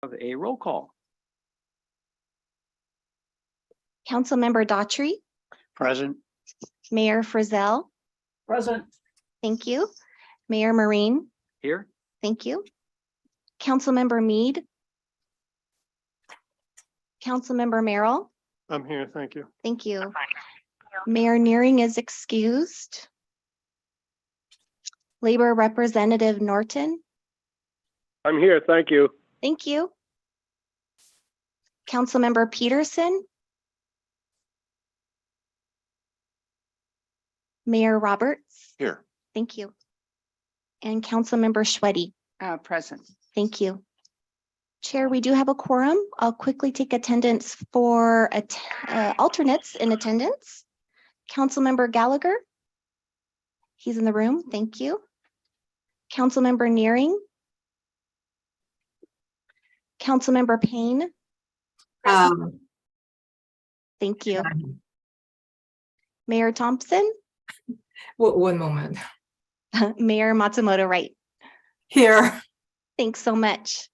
Of a roll call. Councilmember Daughtry, Present. Mayor Frizzell. Present. Thank you. Mayor Marine. Here. Thank you. Councilmember Mead. Councilmember Merrill. I'm here, thank you. Thank you. Mayor Nearing is excused. Labor Representative Norton. I'm here, thank you. Thank you. Councilmember Peterson. Mayor Roberts. Here. Thank you. And Councilmember Schweddy. Present. Thank you. Chair, we do have a quorum. I'll quickly take attendance for alternates in attendance. Councilmember Gallagher. He's in the room. Thank you. Councilmember Nearing. Councilmember Payne. Thank you. Mayor Thompson. One moment. Mayor Matsumoto Wright. Here. Thanks so much.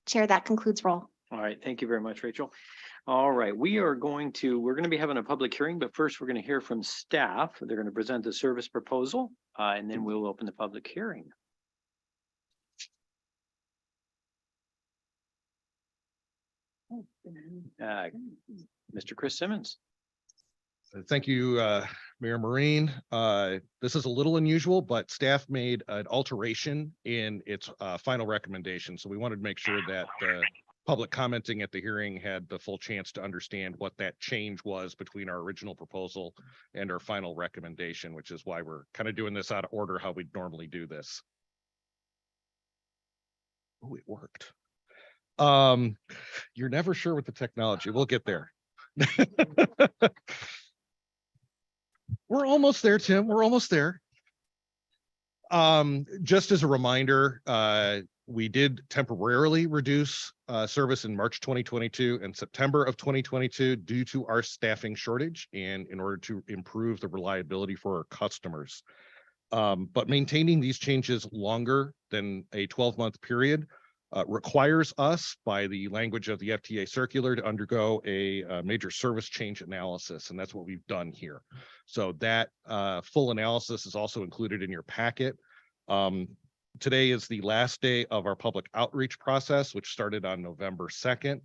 Chair, that concludes roll. All right. Thank you very much, Rachel. All right. We're going to be having a public hearing, but first we're going to hear from staff. They're going to present the service proposal and then we'll open the public hearing. Mr. Chris Simmons. Thank you, Mayor Marine. This is a little unusual, but staff made an alteration in its final recommendation. So we wanted to make sure that the public commenting at the hearing had the full chance to understand what that change was between our original proposal and our final recommendation, which is why we're kind of doing this out of order how we'd normally do this. Oh, it worked. You're never sure with the technology. We'll get there. We're almost there, Tim. We're almost there. Just as a reminder, we did temporarily reduce service in March 2022 and September of 2022 due to our staffing shortage and in order to improve the reliability for our customers. But maintaining these changes longer than a 12-month period requires us, by the language of the FTA circular, to undergo a major service change analysis, and that's what we've done here. So that full analysis is also included in your packet. Today is the last day of our public outreach process, which started on November 2nd.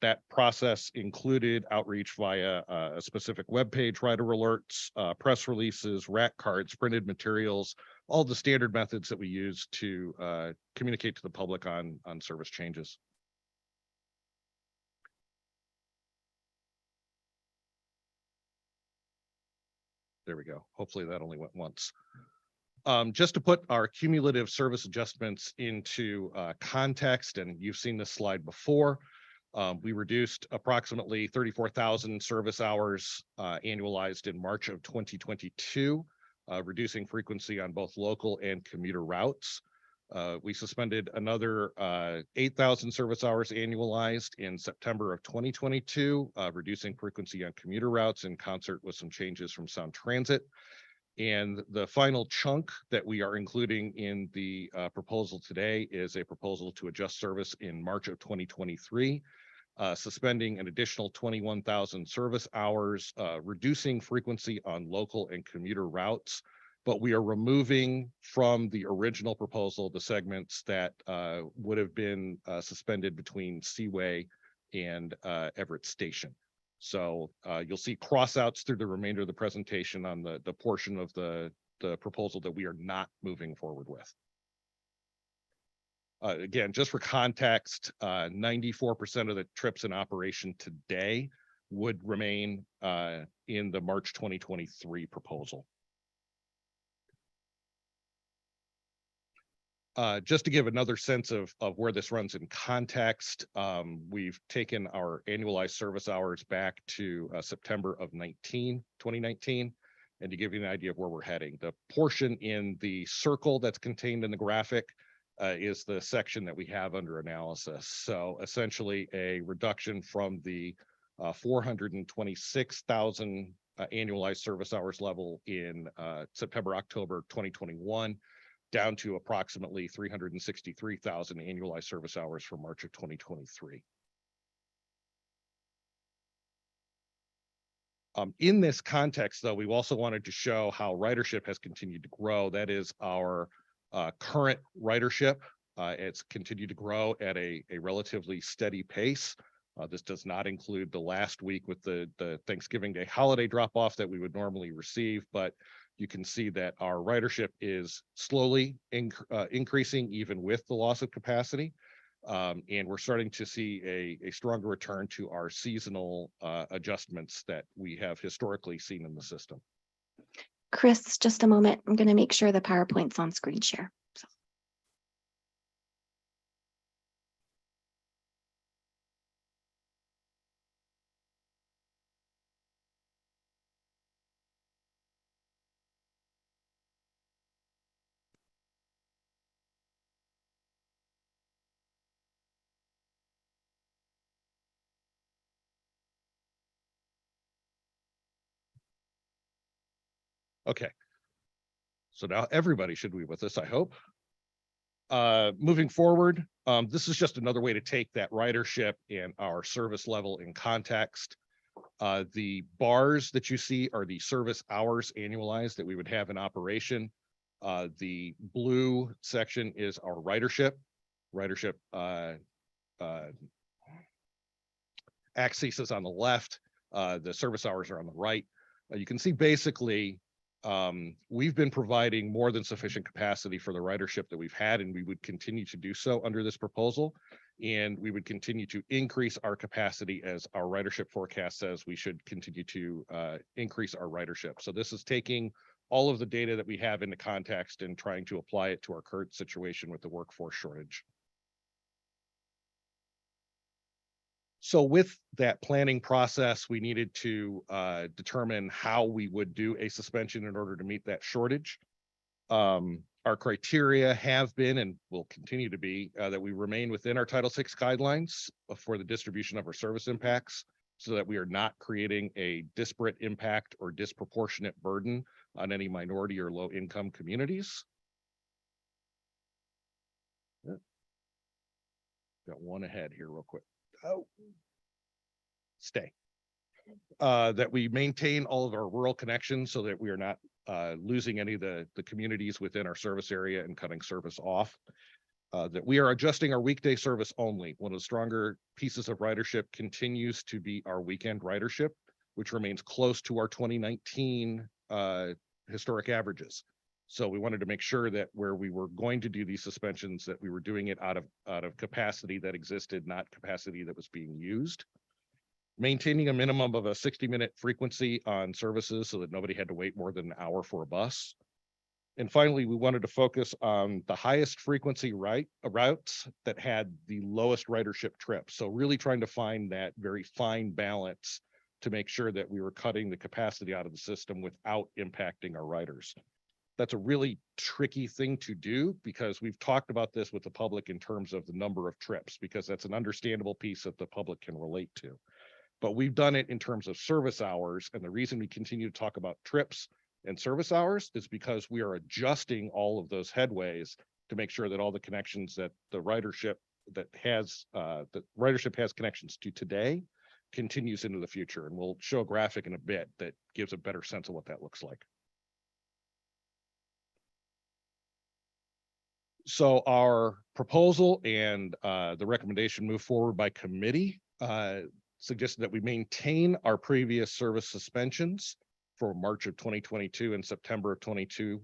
That process included outreach via a specific webpage, rider alerts, press releases, rack cards, printed materials, all the standard methods that we use to communicate to the public on service changes. There we go. Hopefully that only went once. Just to put our cumulative service adjustments into context, and you've seen this slide before, we reduced approximately 34,000 service hours annualized in March of 2022, reducing frequency on both local and commuter routes. We suspended another 8,000 service hours annualized in September of 2022, reducing frequency on commuter routes in concert with some changes from Sound Transit. And the final chunk that we are including in the proposal today is a proposal to adjust service in March of 2023, suspending an additional 21,000 service hours, reducing frequency on local and commuter routes. But we are removing from the original proposal the segments that would have been suspended between Seaway and Everett Station. So you'll see crossouts through the remainder of the presentation on the portion of the proposal that we are not moving forward with. Again, just for context, 94% of the trips in operation today would remain in the March 2023 proposal. Just to give another sense of where this runs in context, we've taken our annualized service hours back to September of 2019. And to give you an idea of where we're heading, the portion in the circle that's contained in the graphic is the section that we have under analysis. So essentially a reduction from the 426,000 annualized service hours level in September, October 2021 down to approximately 363,000 annualized service hours for March of 2023. In this context, though, we also wanted to show how ridership has continued to grow. That is our current ridership. It's continued to grow at a relatively steady pace. This does not include the last week with the Thanksgiving Day holiday drop-off that we would normally receive, but you can see that our ridership is slowly increasing even with the loss of capacity. And we're starting to see a stronger return to our seasonal adjustments that we have historically seen in the system. Chris, just a moment. I'm going to make sure the PowerPoint's on screen share. So. Okay. So now everybody should be with us, I hope. Moving forward, this is just another way to take that ridership and our service level in context. The bars that you see are the service hours annualized that we would have in operation. The blue section is our ridership. Ridership axis is on the left. The service hours are on the right. You can see basically we've been providing more than sufficient capacity for the ridership that we've had, and we would continue to do so under this proposal. And we would continue to increase our capacity as our ridership forecast says we should continue to increase our ridership. So this is taking all of the data that we have into context and trying to apply it to our current situation with the workforce shortage. So with that planning process, we needed to determine how we would do a suspension in order to meet that shortage. Our criteria have been and will continue to be that we remain within our Title VI guidelines for the distribution of our service impacts so that we are not creating a disparate impact or disproportionate burden on any minority or low income communities. Got one ahead here real quick. Oh, stay. That we maintain all of our rural connections so that we are not losing any of the communities within our service area and cutting service off. That we are adjusting our weekday service only. One of the stronger pieces of ridership continues to be our weekend ridership, which remains close to our 2019 historic averages. So we wanted to make sure that where we were going to do these suspensions, that we were doing it out of capacity that existed, not capacity that was being used. Maintaining a minimum of a 60-minute frequency on services so that nobody had to wait more than an hour for a bus. And finally, we wanted to focus on the highest frequency routes that had the lowest ridership trips. So really trying to find that very fine balance to make sure that we were cutting the capacity out of the system without impacting our riders. That's a really tricky thing to do because we've talked about this with the public in terms of the number of trips, because that's an understandable piece that the public can relate to. But we've done it in terms of service hours. And the reason we continue to talk about trips and service hours is because we are adjusting all of those headways to make sure that all the connections that the ridership has connections to today continues into the future. And we'll show a graphic in a bit that gives a better sense of what that looks like. So our proposal and the recommendation move forward by committee suggested that we maintain our previous service suspensions for March of 2022 and September of 22,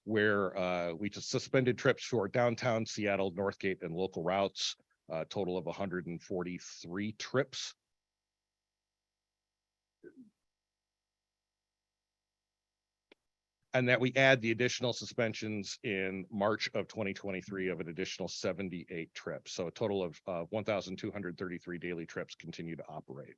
where we just suspended trips for downtown Seattle, Northgate, and local routes, a total of 143 trips. And that we add the additional suspensions in March of 2023 of an additional 78 trips. So a total of 1,233 daily trips continue to operate.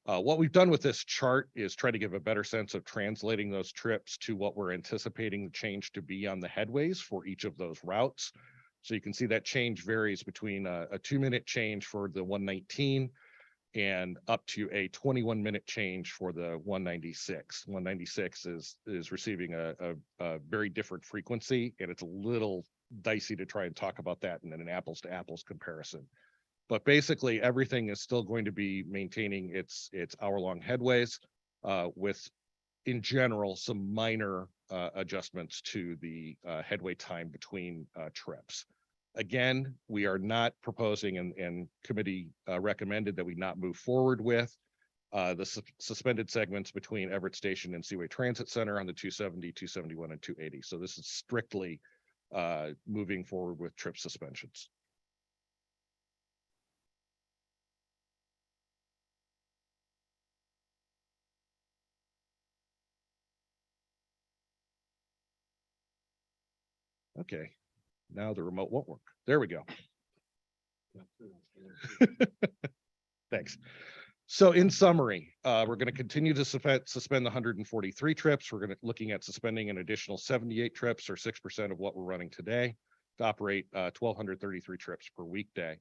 What we've done with this chart is try to give a better sense of translating those trips to what we're anticipating the change to be on the headways for each of those routes. So you can see that change varies between a 2-minute change for the 119 and up to a 21-minute change for the 196. 196 is receiving a very different frequency, and it's a little dicey to try and talk about that in an apples to apples comparison. But basically, everything is still going to be maintaining its hour-long headways, with, in general, some minor adjustments to the headway time between trips. Again, we are not proposing, and committee recommended that we not move forward with the suspended segments between Everett Station and Seaway Transit Center on the 270, 271, and 280. So this is strictly moving forward with trip suspensions. Okay, now the remote won't work. There we go. Thanks. So in summary, we're going to continue to suspend the 143 trips. We're looking at suspending an additional 78 trips, or 6% of what we're running today, to operate 1,233 trips per weekday.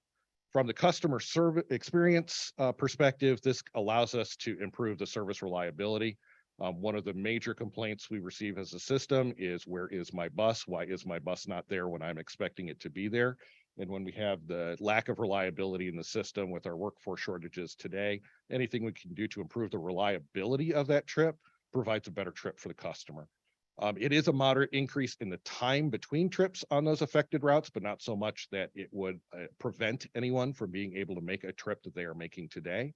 From the customer service experience perspective, this allows us to improve the service reliability. One of the major complaints we receive as a system is, where is my bus? Why is my bus not there when I'm expecting it to be there? And when we have the lack of reliability in the system with our workforce shortages today, anything we can do to improve the reliability of that trip provides a better trip for the customer. It is a moderate increase in the time between trips on those affected routes, but not so much that it would prevent anyone from being able to make a trip that they are making today.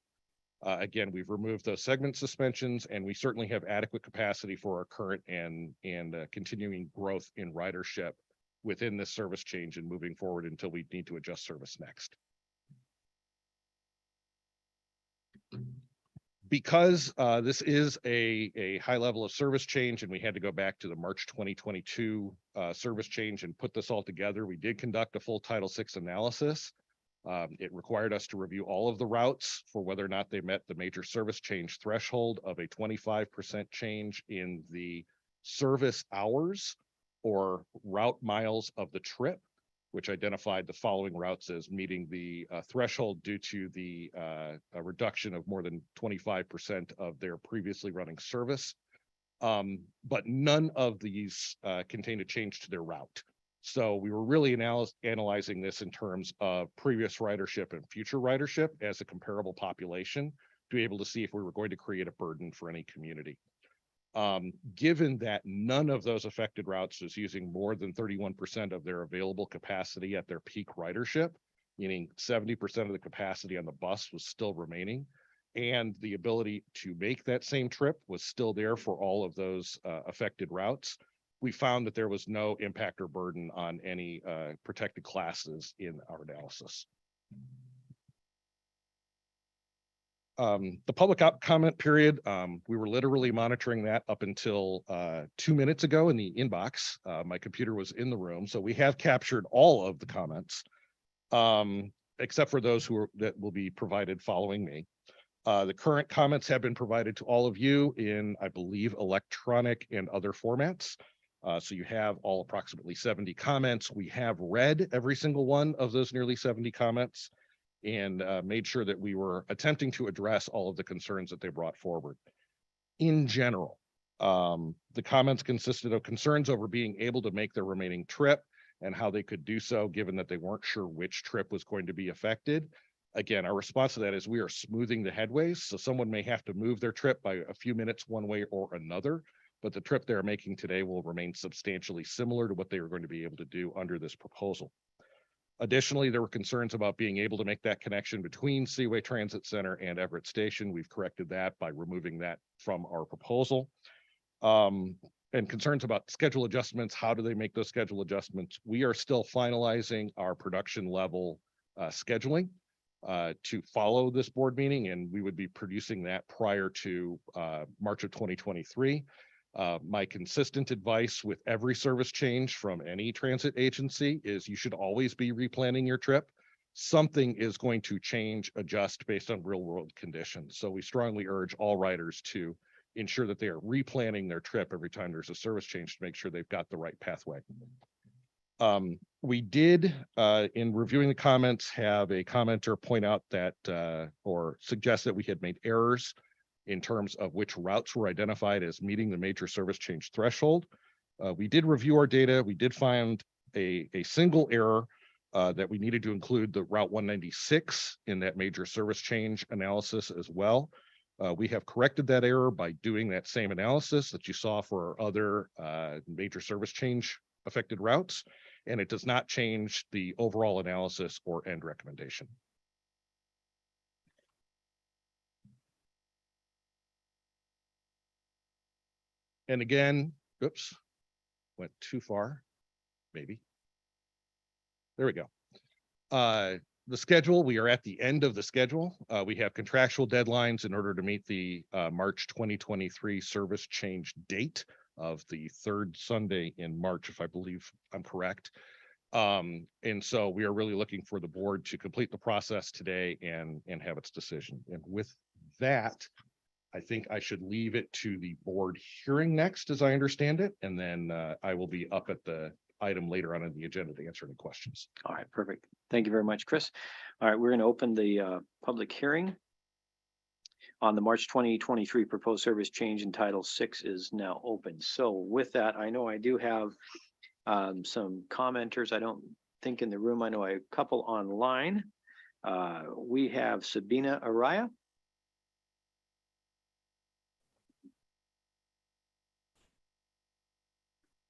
Again, we've removed those segment suspensions, and we certainly have adequate capacity for our current and continuing growth in ridership within this service change and moving forward until we need to adjust service next. Because this is a high level of service change, and we had to go back to the March 2022 service change and put this all together, we did conduct a full Title VI analysis. It required us to review all of the routes for whether or not they met the major service change threshold of a 25% change in the service hours or route miles of the trip, which identified the following routes as meeting the threshold due to the a reduction of more than 25% of their previously running service. But none of these contained a change to their route. So we were really analyzing this in terms of previous ridership and future ridership as a comparable population to be able to see if we were going to create a burden for any community. Given that none of those affected routes was using more than 31% of their available capacity at their peak ridership, meaning 70% of the capacity on the bus was still remaining, and the ability to make that same trip was still there for all of those affected routes, we found that there was no impact or burden on any protected classes in our analysis. The public comment period, we were literally monitoring that up until 2 minutes ago in the inbox. My computer was in the room, so we have captured all of the comments, except for those that will be provided following me. The current comments have been provided to all of you in, I believe, electronic and other formats. So you have all approximately 70 comments. We have read every single one of those nearly 70 comments and made sure that we were attempting to address all of the concerns that they brought forward. In general, the comments consisted of concerns over being able to make their remaining trip and how they could do so, given that they weren't sure which trip was going to be affected. Again, our response to that is we are smoothing the headways. So someone may have to move their trip by a few minutes one way or another, but the trip they're making today will remain substantially similar to what they are going to be able to do under this proposal. Additionally, there were concerns about being able to make that connection between Seaway Transit Center and Everett Station. We've corrected that by removing that from our proposal. And concerns about schedule adjustments. How do they make those schedule adjustments? We are still finalizing our production level scheduling to follow this board meeting, and we would be producing that prior to March of 2023. My consistent advice with every service change from any transit agency is you should always be replanning your trip. Something is going to change, adjust based on real world conditions. So we strongly urge all riders to ensure that they are replanning their trip every time there's a service change to make sure they've got the right pathway. We did, in reviewing the comments, have a commenter point out that, or suggest that we had made errors in terms of which routes were identified as meeting the major service change threshold. We did review our data. We did find a single error that we needed to include the Route 196 in that major service change analysis as well. We have corrected that error by doing that same analysis that you saw for our other major service change affected routes, and it does not change the overall analysis or end recommendation. And again, oops, went too far, maybe. There we go. The schedule, we are at the end of the schedule. We have contractual deadlines in order to meet the March 2023 service change date of the third Sunday in March, if I believe I'm correct. And so we are really looking for the board to complete the process today and have its decision. And with that, I think I should leave it to the board hearing next, as I understand it, and then I will be up at the item later on in the agenda to answer any questions. All right, perfect. Thank you very much, Chris. All right, we're going to open the public hearing on the March 2023 proposed service change in Title 6 is now open. So with that, I know I do have some commenters. I don't think in the room. I know a couple online. We have Sabina Araya.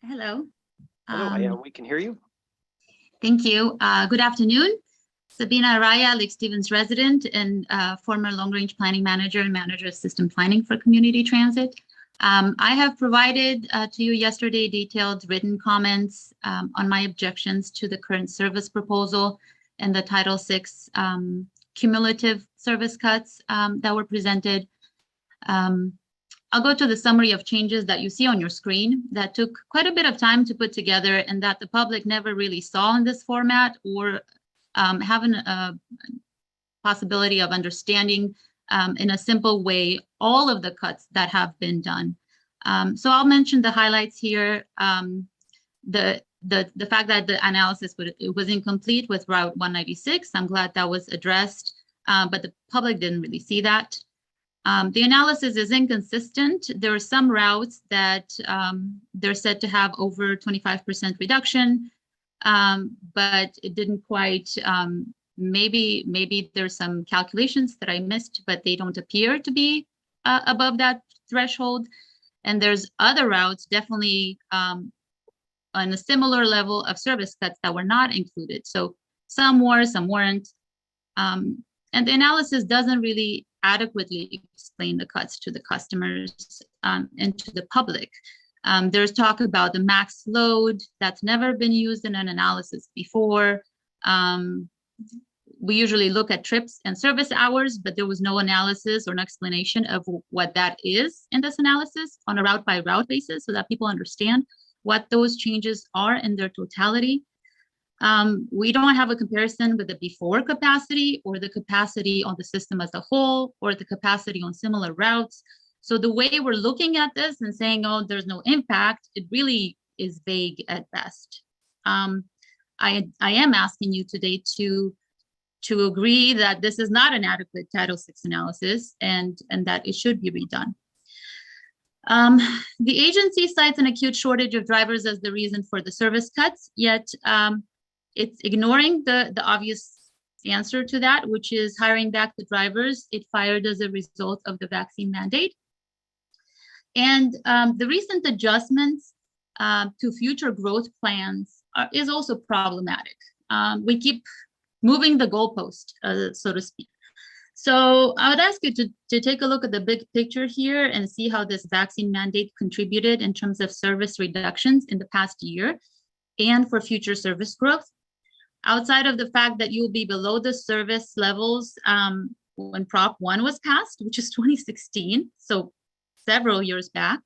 Hello. Hello, yeah, we can hear you. Thank you. Good afternoon. Sabina Araya, Lake Stevens resident and former long-range planning manager and manager of system planning for community transit. I have provided to you yesterday detailed written comments on my objections to the current service proposal and the Title VI cumulative service cuts that were presented. I'll go to the summary of changes that you see on your screen that took quite a bit of time to put together and that the public never really saw in this format or having a possibility of understanding in a simple way all of the cuts that have been done. So I'll mention the highlights here. The fact that the analysis was incomplete with Route 196. I'm glad that was addressed, but the public didn't really see that. The analysis is inconsistent. There are some routes that they're said to have over 25% reduction, but it didn't quite, maybe there's some calculations that I missed, but they don't appear to be above that threshold. And there's other routes definitely on a similar level of service cuts that were not included. So some were, some weren't. And the analysis doesn't really adequately explain the cuts to the customers and to the public. There's talk about the max load that's never been used in an analysis before. We usually look at trips and service hours, but there was no analysis or an explanation of what that is in this analysis on a route by route basis so that people understand what those changes are in their totality. We don't have a comparison with the before capacity or the capacity on the system as a whole or the capacity on similar routes. So the way we're looking at this and saying, oh, there's no impact, it really is vague at best. I am asking you today to agree that this is not an adequate Title VI analysis and that it should be redone. The agency cites an acute shortage of drivers as the reason for the service cuts, yet it's ignoring the obvious answer to that, which is hiring back the drivers it fired as a result of the vaccine mandate. And the recent adjustments to future growth plans is also problematic. We keep moving the goalpost, so to speak. So I would ask you to take a look at the big picture here and see how this vaccine mandate contributed in terms of service reductions in the past year and for future service growth. Outside of the fact that you'll be below the service levels when Prop 1 was passed, which is 2016, so several years back.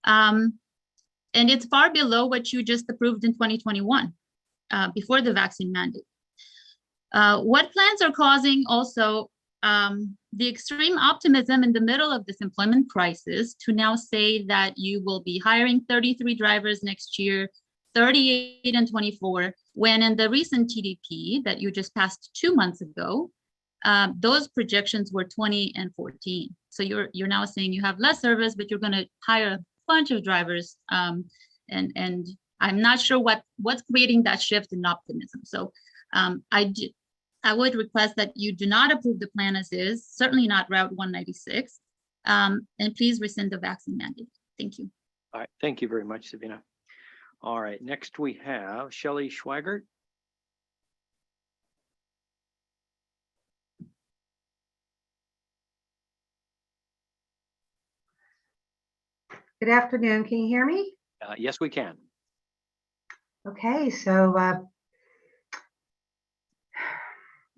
And it's far below what you just approved in 2021, before the vaccine mandate. What plans are causing also the extreme optimism in the middle of this employment crisis to now say that you will be hiring 33 drivers next year, 38 and 24, when in the recent TDP that you just passed 2 months ago, those projections were 20 and 14. So you're now saying you have less service, but you're going to hire a bunch of drivers. And I'm not sure what's creating that shift in optimism. So I would request that you do not approve the plan as is, certainly not Route 196, and please rescind the vaccine mandate. Thank you. All right, thank you very much, Sabina. All right, next we have Shelley Schweigert. Good afternoon. Can you hear me? Yes, we can. Okay, so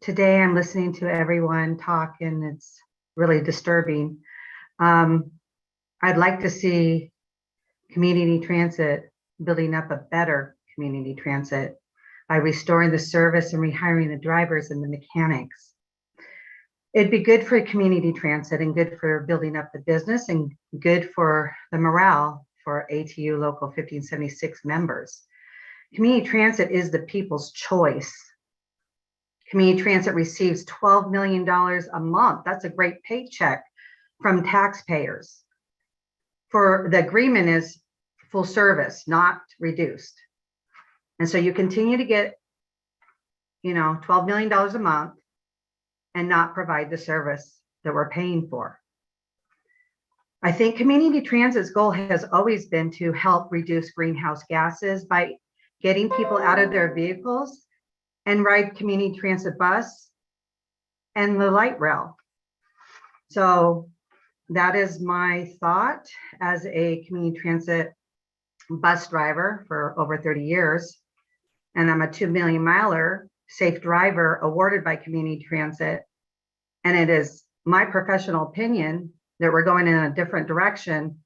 today I'm listening to everyone talk and it's really disturbing. I'd like to see community transit building up a better community transit by restoring the service and rehiring the drivers and the mechanics. It'd be good for community transit and good for building up the business and good for the morale for ATU Local 1576 members. Community transit is the people's choice. Community transit receives $12 million a month. That's a great paycheck from taxpayers. For the agreement is full service, not reduced. And so you continue to get, $12 million a month and not provide the service that we're paying for. I think community transit's goal has always been to help reduce greenhouse gases by getting people out of their vehicles and ride community transit bus and the light rail. So that is my thought as a community transit bus driver for over 30 years. And I'm a 2 million miler safe driver awarded by community transit. And it is my professional opinion that we're going in a different direction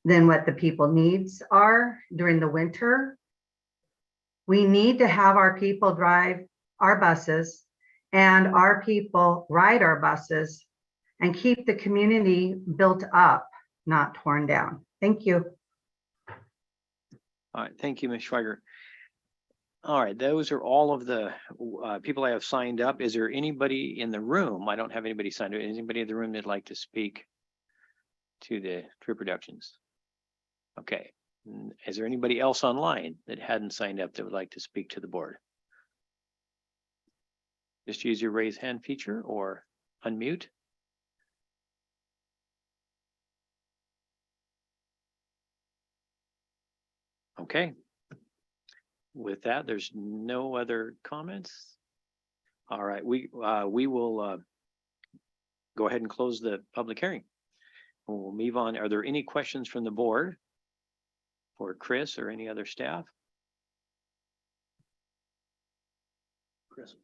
than what the people needs are during the winter. We need to have our people drive our buses and our people ride our buses and keep the community built up, not torn down. Thank you. All right, thank you, Ms. Schweiger. All right, those are all of the people I have signed up. Is there anybody in the room? I don't have anybody signed up. Is anybody in the room that'd like to speak to the trip reductions? Okay. Is there anybody else online that hadn't signed up that would like to speak to the board? Just use your raise hand feature or unmute. Okay. With that, there's no other comments. All right, we will go ahead and close the public hearing. We'll move on. Are there any questions from the board for Chris or any other staff? Chris,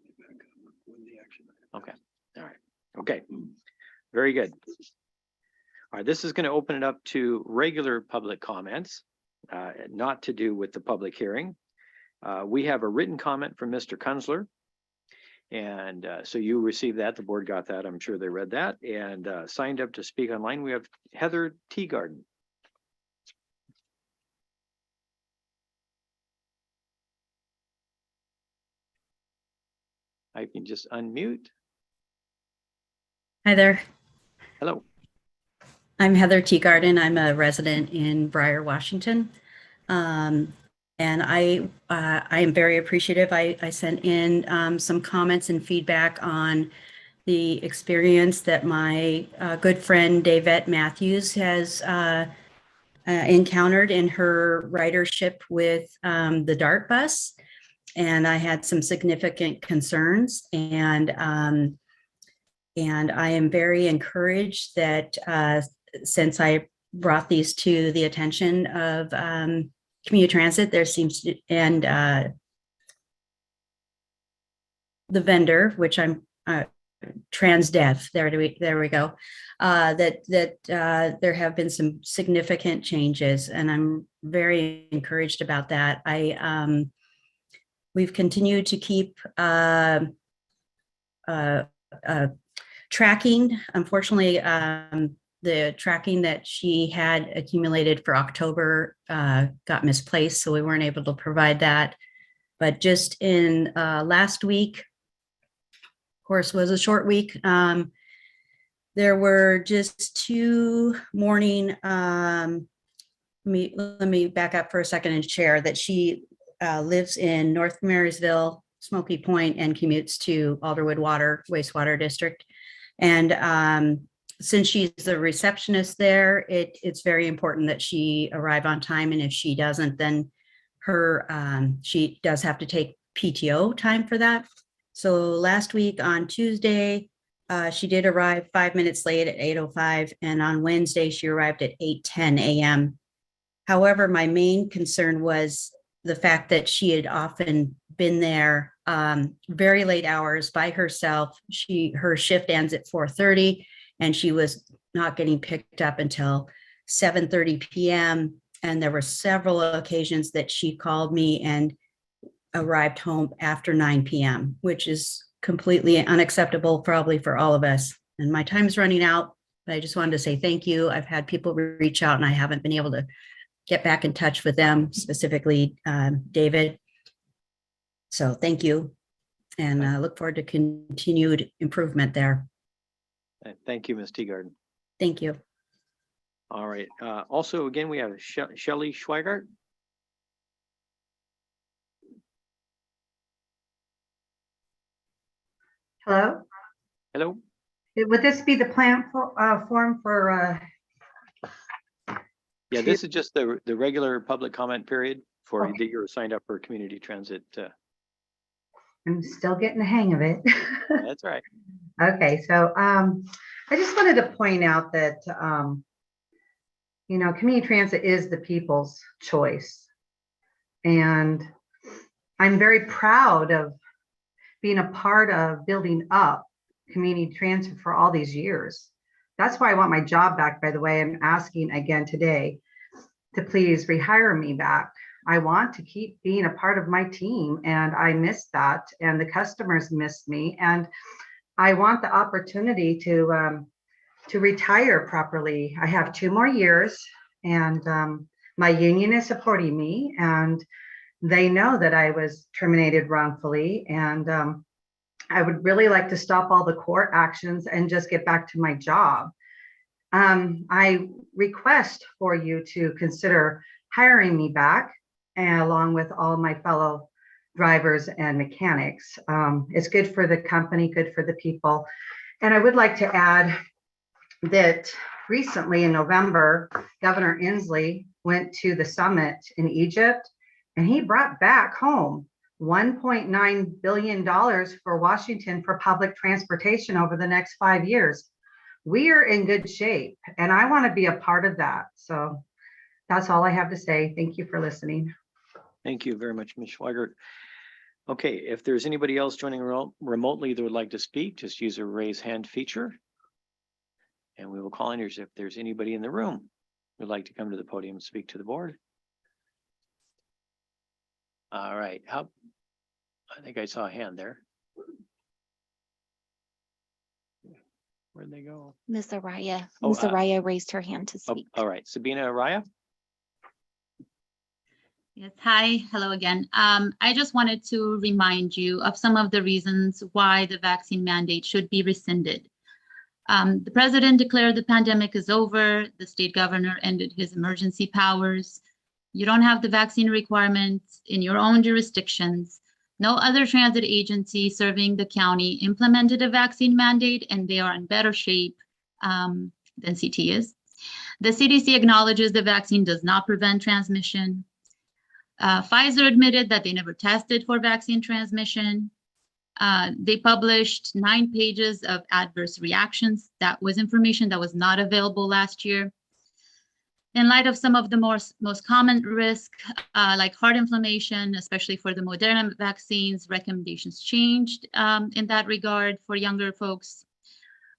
okay. All right. Okay. Very good. All right. This is going to open it up to regular public comments, not to do with the public hearing. We have a written comment from Mr. Kunzler. And so you received that, the board got that, I'm sure they read that, and signed up to speak online. We have Heather Teagarden. I can just unmute. Hi there. Hello. I'm Heather Teagarden. I'm a resident in Briar, Washington. And I am very appreciative. I sent in some comments and feedback on the experience that my good friend Davette Matthews has encountered in her ridership with the DART bus. And I had some significant concerns, and I am very encouraged that since I brought these to the attention of community transit, there seems to, and the vendor, which I'm TransDev, there we go, that there have been some significant changes, and I'm very encouraged about that. We've continued to keep tracking. Unfortunately, the tracking that she had accumulated for October got misplaced, so we weren't able to provide that. But just in last week, of course, was a short week. There were just 2 morning, let me back up for a second and share that she lives in North Marysville, Smoky Point, and commutes to Alderwood Wastewater District. And since she's the receptionist there, it's very important that she arrive on time. And if she doesn't, then she does have to take PTO time for that. So last week on Tuesday, she did arrive 5 minutes late at 8:05, and on Wednesday, she arrived at 8:10 a.m. However, my main concern was the fact that she had often been there very late hours by herself. Her shift ends at 4:30, and she was not getting picked up until 7:30 p.m. And there were several occasions that she called me and arrived home after 9 p.m., which is completely unacceptable probably for all of us. And my time's running out, but I just wanted to say thank you. I've had people reach out and I haven't been able to get back in touch with them, specifically David. So thank you. And I look forward to continued improvement there. Thank you, Ms. Teagarden. Thank you. All right. Also, again, we have Shelley Schweigart. Hello? Hello. Would this be the plan form for, Yeah, this is just the regular public comment period for Okay. that you're signed up for community transit. I'm still getting the hang of it. That's right. Okay, so I just wanted to point out that, community transit is the people's choice. And I'm very proud of being a part of building up community transit for all these years. That's why I want my job back, by the way. I'm asking again today to please rehire me back. I want to keep being a part of my team, and I miss that, and the customers miss me, and I want the opportunity to retire properly. I have 2 more years, and my union is supporting me, and they know that I was terminated wrongfully, and I would really like to stop all the court actions and just get back to my job. I request for you to consider hiring me back, and along with all my fellow drivers and mechanics. It's good for the company, good for the people. And I would like to add that recently in November, Governor Inslee went to the summit in Egypt, and he brought back home $1.9 billion for Washington for public transportation over the next 5 years. We are in good shape, and I want to be a part of that. So that's all I have to say. Thank you for listening. Thank you very much, Ms. Schweigert. Okay, if there's anybody else joining remotely that would like to speak, just use a raise hand feature. And we will call in if there's anybody in the room who'd like to come to the podium and speak to the board. All right, I think I saw a hand there. Where'd they go? Ms. Araya. Oh, Ms. Araya raised her hand to Oh, speak. all right, Sabina Araya. Yes, hi, hello again. I just wanted to remind you of some of the reasons why the vaccine mandate should be rescinded. The president declared the pandemic is over. The state governor ended his emergency powers. You don't have the vaccine requirements in your own jurisdictions. No other transit agency serving the county implemented a vaccine mandate, and they are in better shape than CT is. The CDC acknowledges the vaccine does not prevent transmission. Pfizer admitted that they never tested for vaccine transmission. They published 9 pages of adverse reactions. That was information that was not available last year. In light of some of the most common risk, like heart inflammation, especially for the Moderna vaccines, recommendations changed in that regard for younger folks.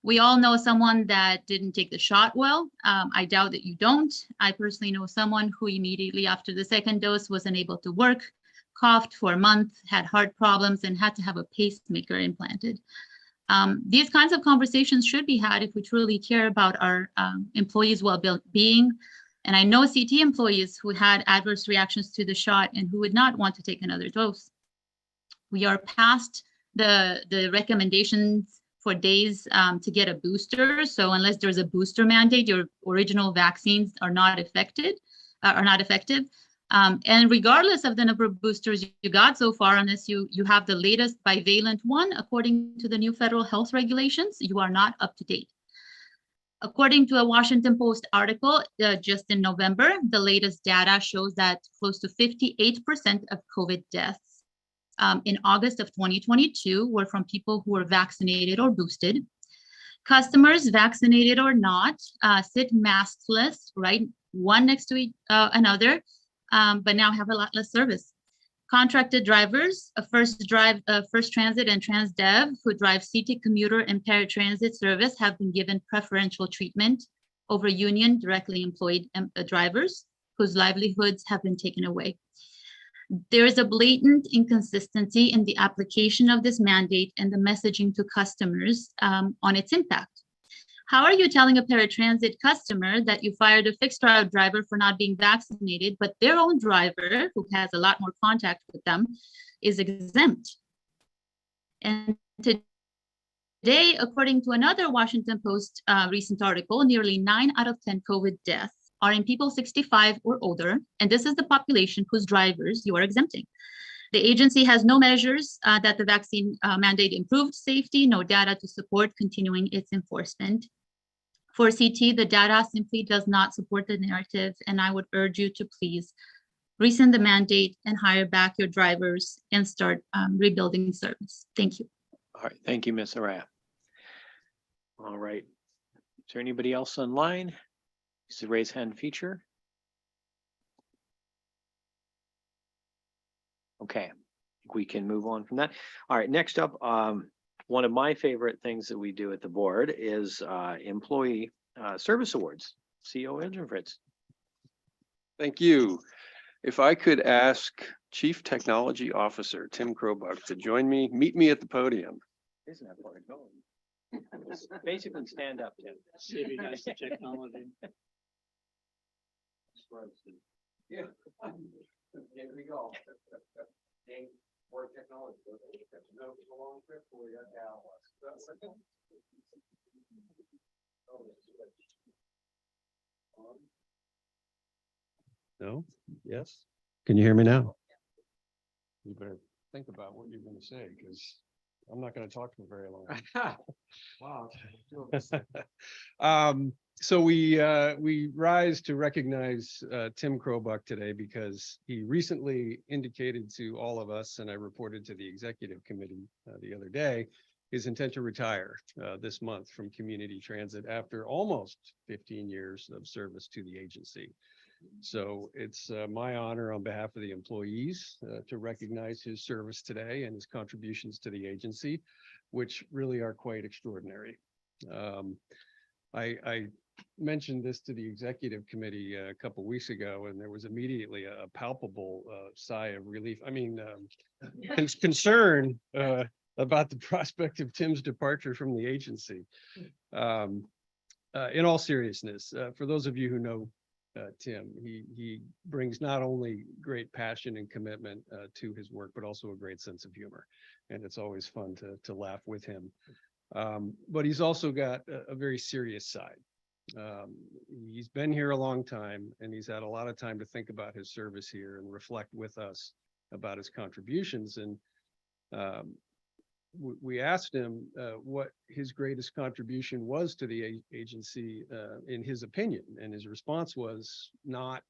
We all know someone that didn't take the shot well. I doubt that you don't. I personally know someone who immediately after the 2nd dose was unable to work, coughed for a month, had heart problems, and had to have a pacemaker implanted. These kinds of conversations should be had if we truly care about our employees' well-being. And I know CT employees who had adverse reactions to the shot and who would not want to take another dose. We are past the recommendations for days to get a booster. So unless there's a booster mandate, your original vaccines are not effective. And regardless of the number of boosters you got so far, unless you have the latest bivalent one, according to the new federal health regulations, you are not up to date. According to a Washington Post article just in November, the latest data shows that close to 58% of COVID deaths in August of 2022 were from people who were vaccinated or boosted. Customers, vaccinated or not, sit maskless, right, one next to another, but now have a lot less service. Contracted drivers, First Transit and TransDev, who drive CT commuter and paratransit service, have been given preferential treatment over union directly employed drivers whose livelihoods have been taken away. There is a blatant inconsistency in the application of this mandate and the messaging to customers on its impact. How are you telling a paratransit customer that you fired a fixed route driver for not being vaccinated, but their own driver, who has a lot more contact with them, is exempt? And today, according to another Washington Post recent article, nearly 9 out of 10 COVID deaths are in people 65 or older, and this is the population whose drivers you are exempting. The agency has no measures that the vaccine mandate improved safety, no data to support continuing its enforcement. For CT, the data simply does not support the narrative, and I would urge you to please rescind the mandate and hire back your drivers and start rebuilding service. Thank you. All right, thank you, Ms. Araya. All right, is there anybody else online? Use the raise hand feature. Okay, I think we can move on from that. All right, next up, one of my favorite things that we do at the board is employee service awards. CEO Andrew Fritz. Thank you. If I could ask Chief Technology Officer Tim Krobuck to join me, meet me at the podium. Isn't that where it goes? Basically stand up, Tim. Saving us the technology. Yeah. Here we go. More technology. No, it's a long trip for you. No? Yes? Can you hear me now? You better think about what you're going to say, because I'm not going to talk for very long. Wow. So we rise to recognize Tim Krobuck today because he recently indicated to all of us, and I reported to the executive committee the other day, his intent to retire this month from community transit after almost 15 years of service to the agency. So it's my honor on behalf of the employees to recognize his service today and his contributions to the agency, which really are quite extraordinary. I mentioned this to the executive committee a couple of weeks ago, and there was immediately a palpable sigh of relief. I mean, concern about the prospect of Tim's departure from the agency. In all seriousness, for those of you who know Tim, he brings not only great passion and commitment to his work, but also a great sense of humor. And it's always fun to laugh with him. But he's also got a very serious side. He's been here a long time, and he's had a lot of time to think about his service here and reflect with us about his contributions. And we asked him what his greatest contribution was to the agency in his opinion. And his response was not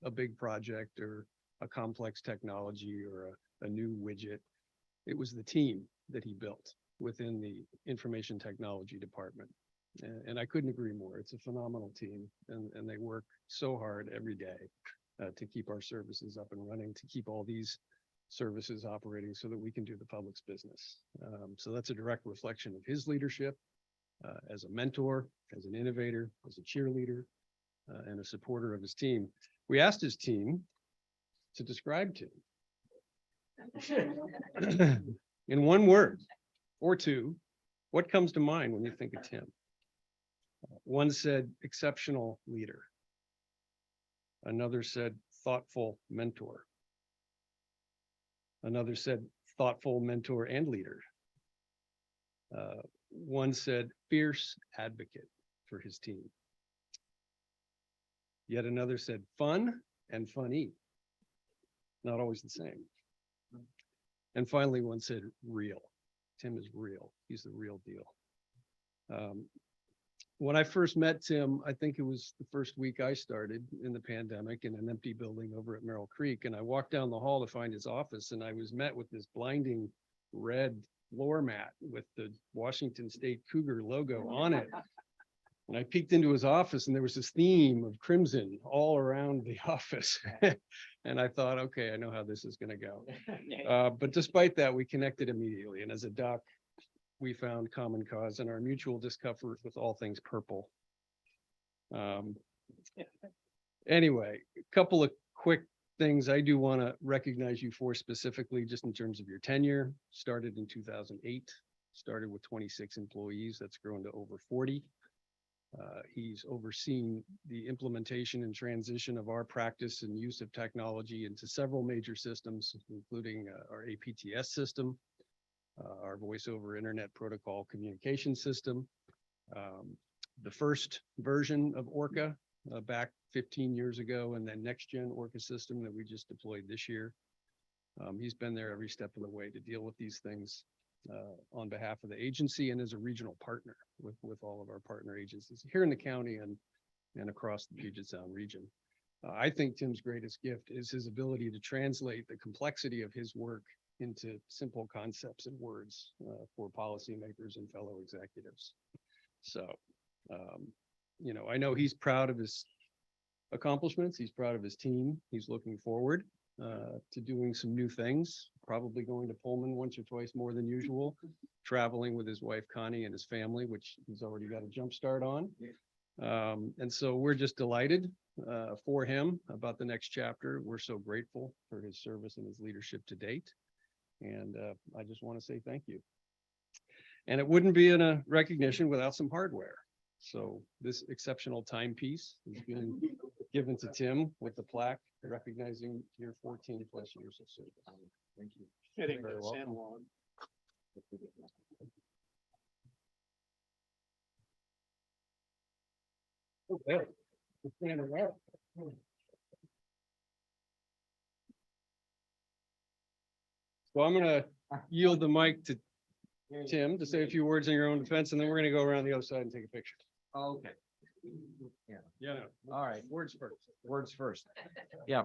a big project or a complex technology or a new widget. It was the team that he built within the information technology department. And I couldn't agree more. It's a phenomenal team, and they work so hard every day to keep our services up and running, to keep all these services operating so that we can do the public's business. So that's a direct reflection of his leadership as a mentor, as an innovator, as a cheerleader, and a supporter of his team. We asked his team to describe Tim in one word or two. What comes to mind when you think of Tim? One said exceptional leader. Another said thoughtful mentor. Another said thoughtful mentor and leader. One said, fierce advocate for his team. Yet another said, fun and funny. Not always the same. And finally, one said, real. Tim is real. He's the real deal. When I first met Tim, I think it was the first week I started in the pandemic in an empty building over at Merrill Creek. And I walked down the hall to find his office, and I was met with this blinding red floor mat with the Washington State Cougar logo on it. And I peeked into his office, and there was this theme of crimson all around the office. And I thought, okay, I know how this is going to go. But despite that, we connected immediately. And as a doc, we found common cause and our mutual discomfort with all things purple. Anyway, a couple of quick things I do want to recognize you for specifically, just in terms of your tenure. Started in 2008, started with 26 employees. That's grown to over 40. He's overseen the implementation and transition of our practice and use of technology into several major systems, including our APTS system, our voice over internet protocol communication system, the first version of Orca back 15 years ago, and then next gen Orca system that we just deployed this year. He's been there every step of the way to deal with these things on behalf of the agency and as a regional partner with all of our partner agencies here in the county and across the Puget Sound region. I think Tim's greatest gift is his ability to translate the complexity of his work into simple concepts and words for policymakers and fellow executives. So, you know, I know he's proud of his accomplishments. He's proud of his team. He's looking forward to doing some new things, probably going to Pullman once or twice more than usual, traveling with his wife Connie and his family, which he's already got a jump start on. And so we're just delighted for him about the next chapter. We're so grateful for his service and his leadership to date. And I just want to say thank you. And it wouldn't be in a recognition without some hardware. So this exceptional timepiece has been given to Tim with the plaque recognizing your 14 plus years of service. Thank you. Fitting Very to welcome. San Juan. Okay. Stand around. So I'm going to yield the mic to Tim to say a few words in your own defense, and then we're going to go around the other side and take a picture. Okay. Yeah. Yeah. No. All right. Words first. Words first. Yeah.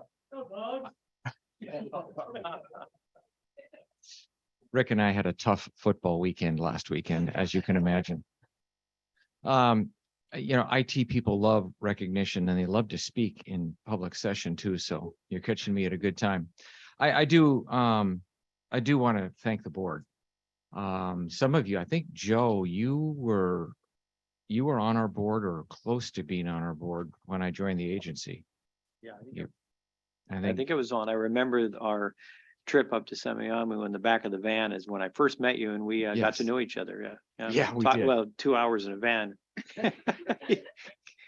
Rick and I had a tough football weekend last weekend, as you can imagine. You know, IT people love recognition and they love to speak in public session too. So you're catching me at a good time. I do want to thank the board. Some of you, I think, Joe, you were on our board or close to being on our board when I joined the agency. Yeah, I I think it was on. I remember our trip up to Semiahmoo in the back of the van is when I first met you, and we got Yes. to know each other. Yeah, we Talked did. about 2 hours in a van.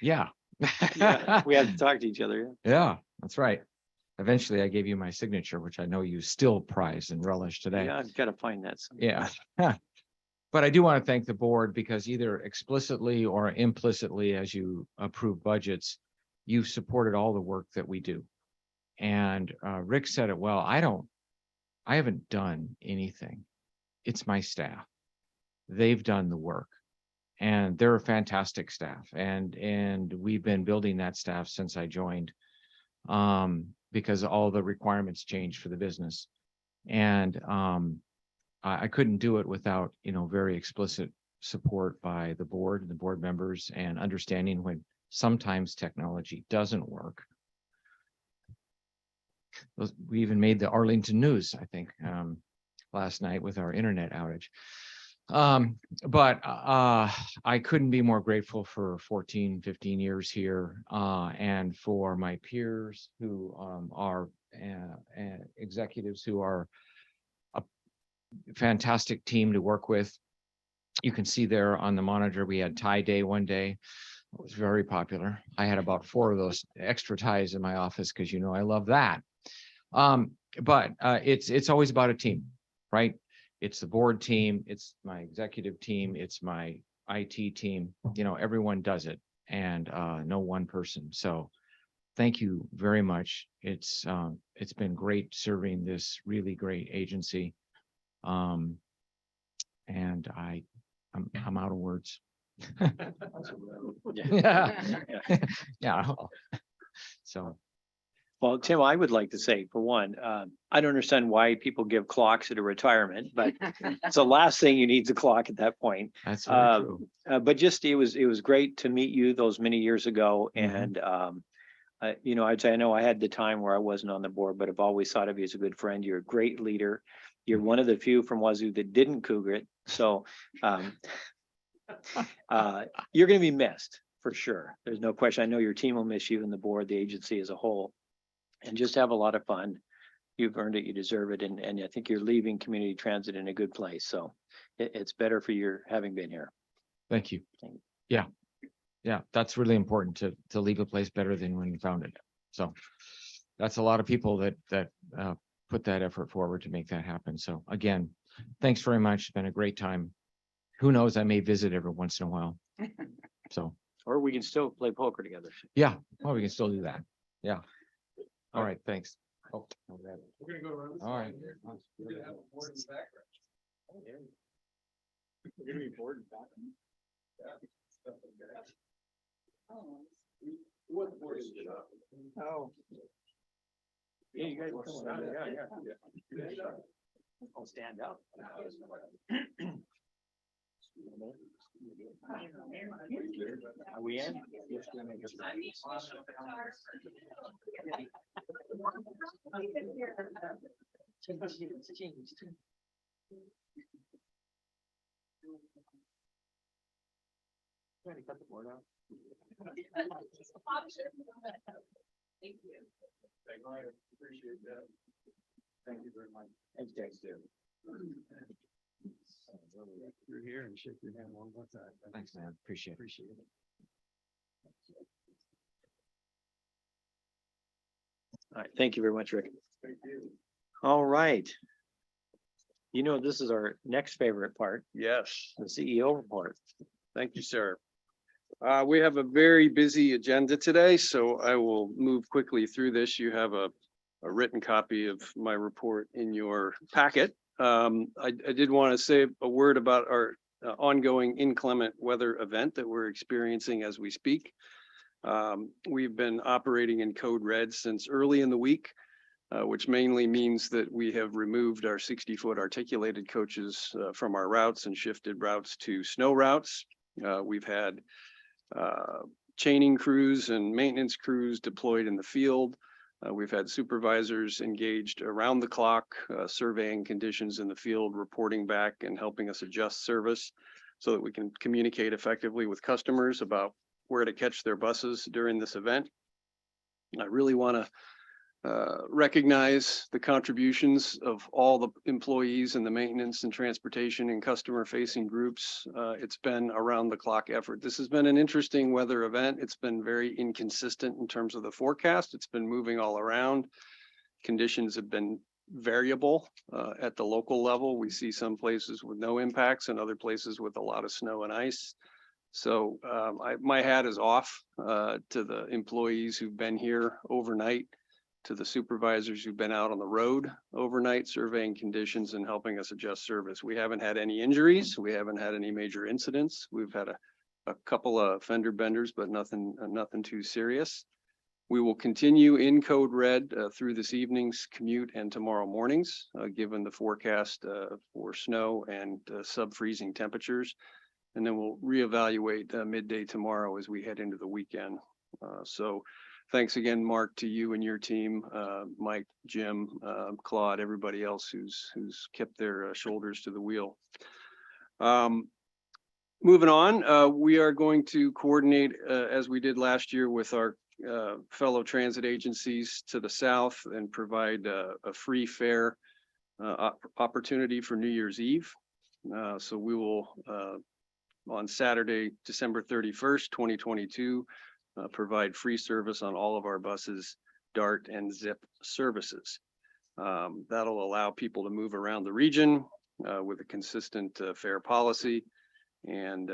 Yeah. Yeah, we had to talk to each other. Yeah, that's right. Eventually I gave you my signature, which I know you still prize and relish today. Yeah, I've got to find that. Yeah. But I do want to thank the board because either explicitly or implicitly, as you approve budgets, you've supported all the work that we do. And Rick said it well. I haven't done anything. It's my staff. They've done the work. And they're a fantastic staff. And we've been building that staff since I joined. Because all the requirements changed for the business. And I couldn't do it without, you know, very explicit support by the board and the board members and understanding when sometimes technology doesn't work. We even made the Arlington News, I think, last night with our internet outage. But I couldn't be more grateful for 14, 15 years here and for my peers who are executives who are a fantastic team to work with. You can see there on the monitor, we had tie day one day. It was very popular. I had about 4 of those extra ties in my office because, you know, I love that. But it's always about a team. right? It's the board team, it's my executive team, it's my IT team, everyone does it, and no one person. So thank you very much. It's been great serving this really great agency. And I'm out of words. Yeah. Yeah. So, Well, Tim, I would like to say, for one, I don't understand why people give clocks at a retirement, but it's the last thing you need is a clock at that point. that's very true. But just, it was great to meet you those many years ago. Mhm. And, I'd say, I know I had the time where I wasn't on the board, but I've always thought of you as a good friend. You're a great leader. You're one of the few from Wazoo that didn't cougar it. So, you're going to be missed for sure. There's no question. I know your team will miss you and the board, the agency as a whole. And just have a lot of fun. You've earned it, you deserve it, and I think you're leaving community transit in a good place. So it's better for your having been here. Thank you. Thank you. Yeah. Yeah, that's really important to leave a place better than when you found it. So that's a lot of people that put that effort forward to make that happen. So again, thanks very much. It's been a great time. Who knows, I may visit every once in a while. So, Or we can still play poker together. yeah, well, we can still do that. Yeah. All right, thanks. Oh, We're gonna go around. all right. We're gonna have a board in the background. We're gonna be bored in the background. What board is it? Oh. Yeah, you guys. Yeah. I'll stand up. Are we in? Yes, we're gonna make it. Trying to cut the board out. Thank you. Appreciate that. Thank you very much. Thanks, Jack. You're here and shake your hand one more time. Thanks, man. Appreciate it. Appreciate it. All right, thank you very much, Rick. Thank you. All right. This is our next favorite part, Yes. the CEO report. Thank you, sir. We have a very busy agenda today, so I will move quickly through this. You have a written copy of my report in your packet. I did want to say a word about our ongoing inclement weather event that we're experiencing as we speak. We've been operating in code red since early in the week, which mainly means that we have removed our 60-foot articulated coaches from our routes and shifted routes to snow routes. We've had chaining crews and maintenance crews deployed in the field. We've had supervisors engaged around the clock, surveying conditions in the field, reporting back and helping us adjust service so that we can communicate effectively with customers about where to catch their buses during this event. I really want to recognize the contributions of all the employees in the maintenance and transportation and customer facing groups. It's been around the clock effort. This has been an interesting weather event. It's been very inconsistent in terms of the forecast. It's been moving all around. Conditions have been variable at the local level. We see some places with no impacts and other places with a lot of snow and ice. So my hat is off to the employees who've been here overnight, to the supervisors who've been out on the road overnight surveying conditions and helping us adjust service. We haven't had any injuries. We haven't had any major incidents. We've had a couple of fender benders, but nothing too serious. We will continue in code red through this evening's commute and tomorrow mornings, given the forecast for snow and sub-freezing temperatures. And then we'll reevaluate midday tomorrow as we head into the weekend. So thanks again, Mark, to you and your team, Mike, Jim, Claude, everybody else who's kept their shoulders to the wheel. Moving on, we are going to coordinate as we did last year with our fellow transit agencies to the south and provide a free fare opportunity for New Year's Eve. So we will, on Saturday, December 31st, 2022, provide free service on all of our buses, DART and ZIP services. That'll allow people to move around the region with a consistent fare policy, and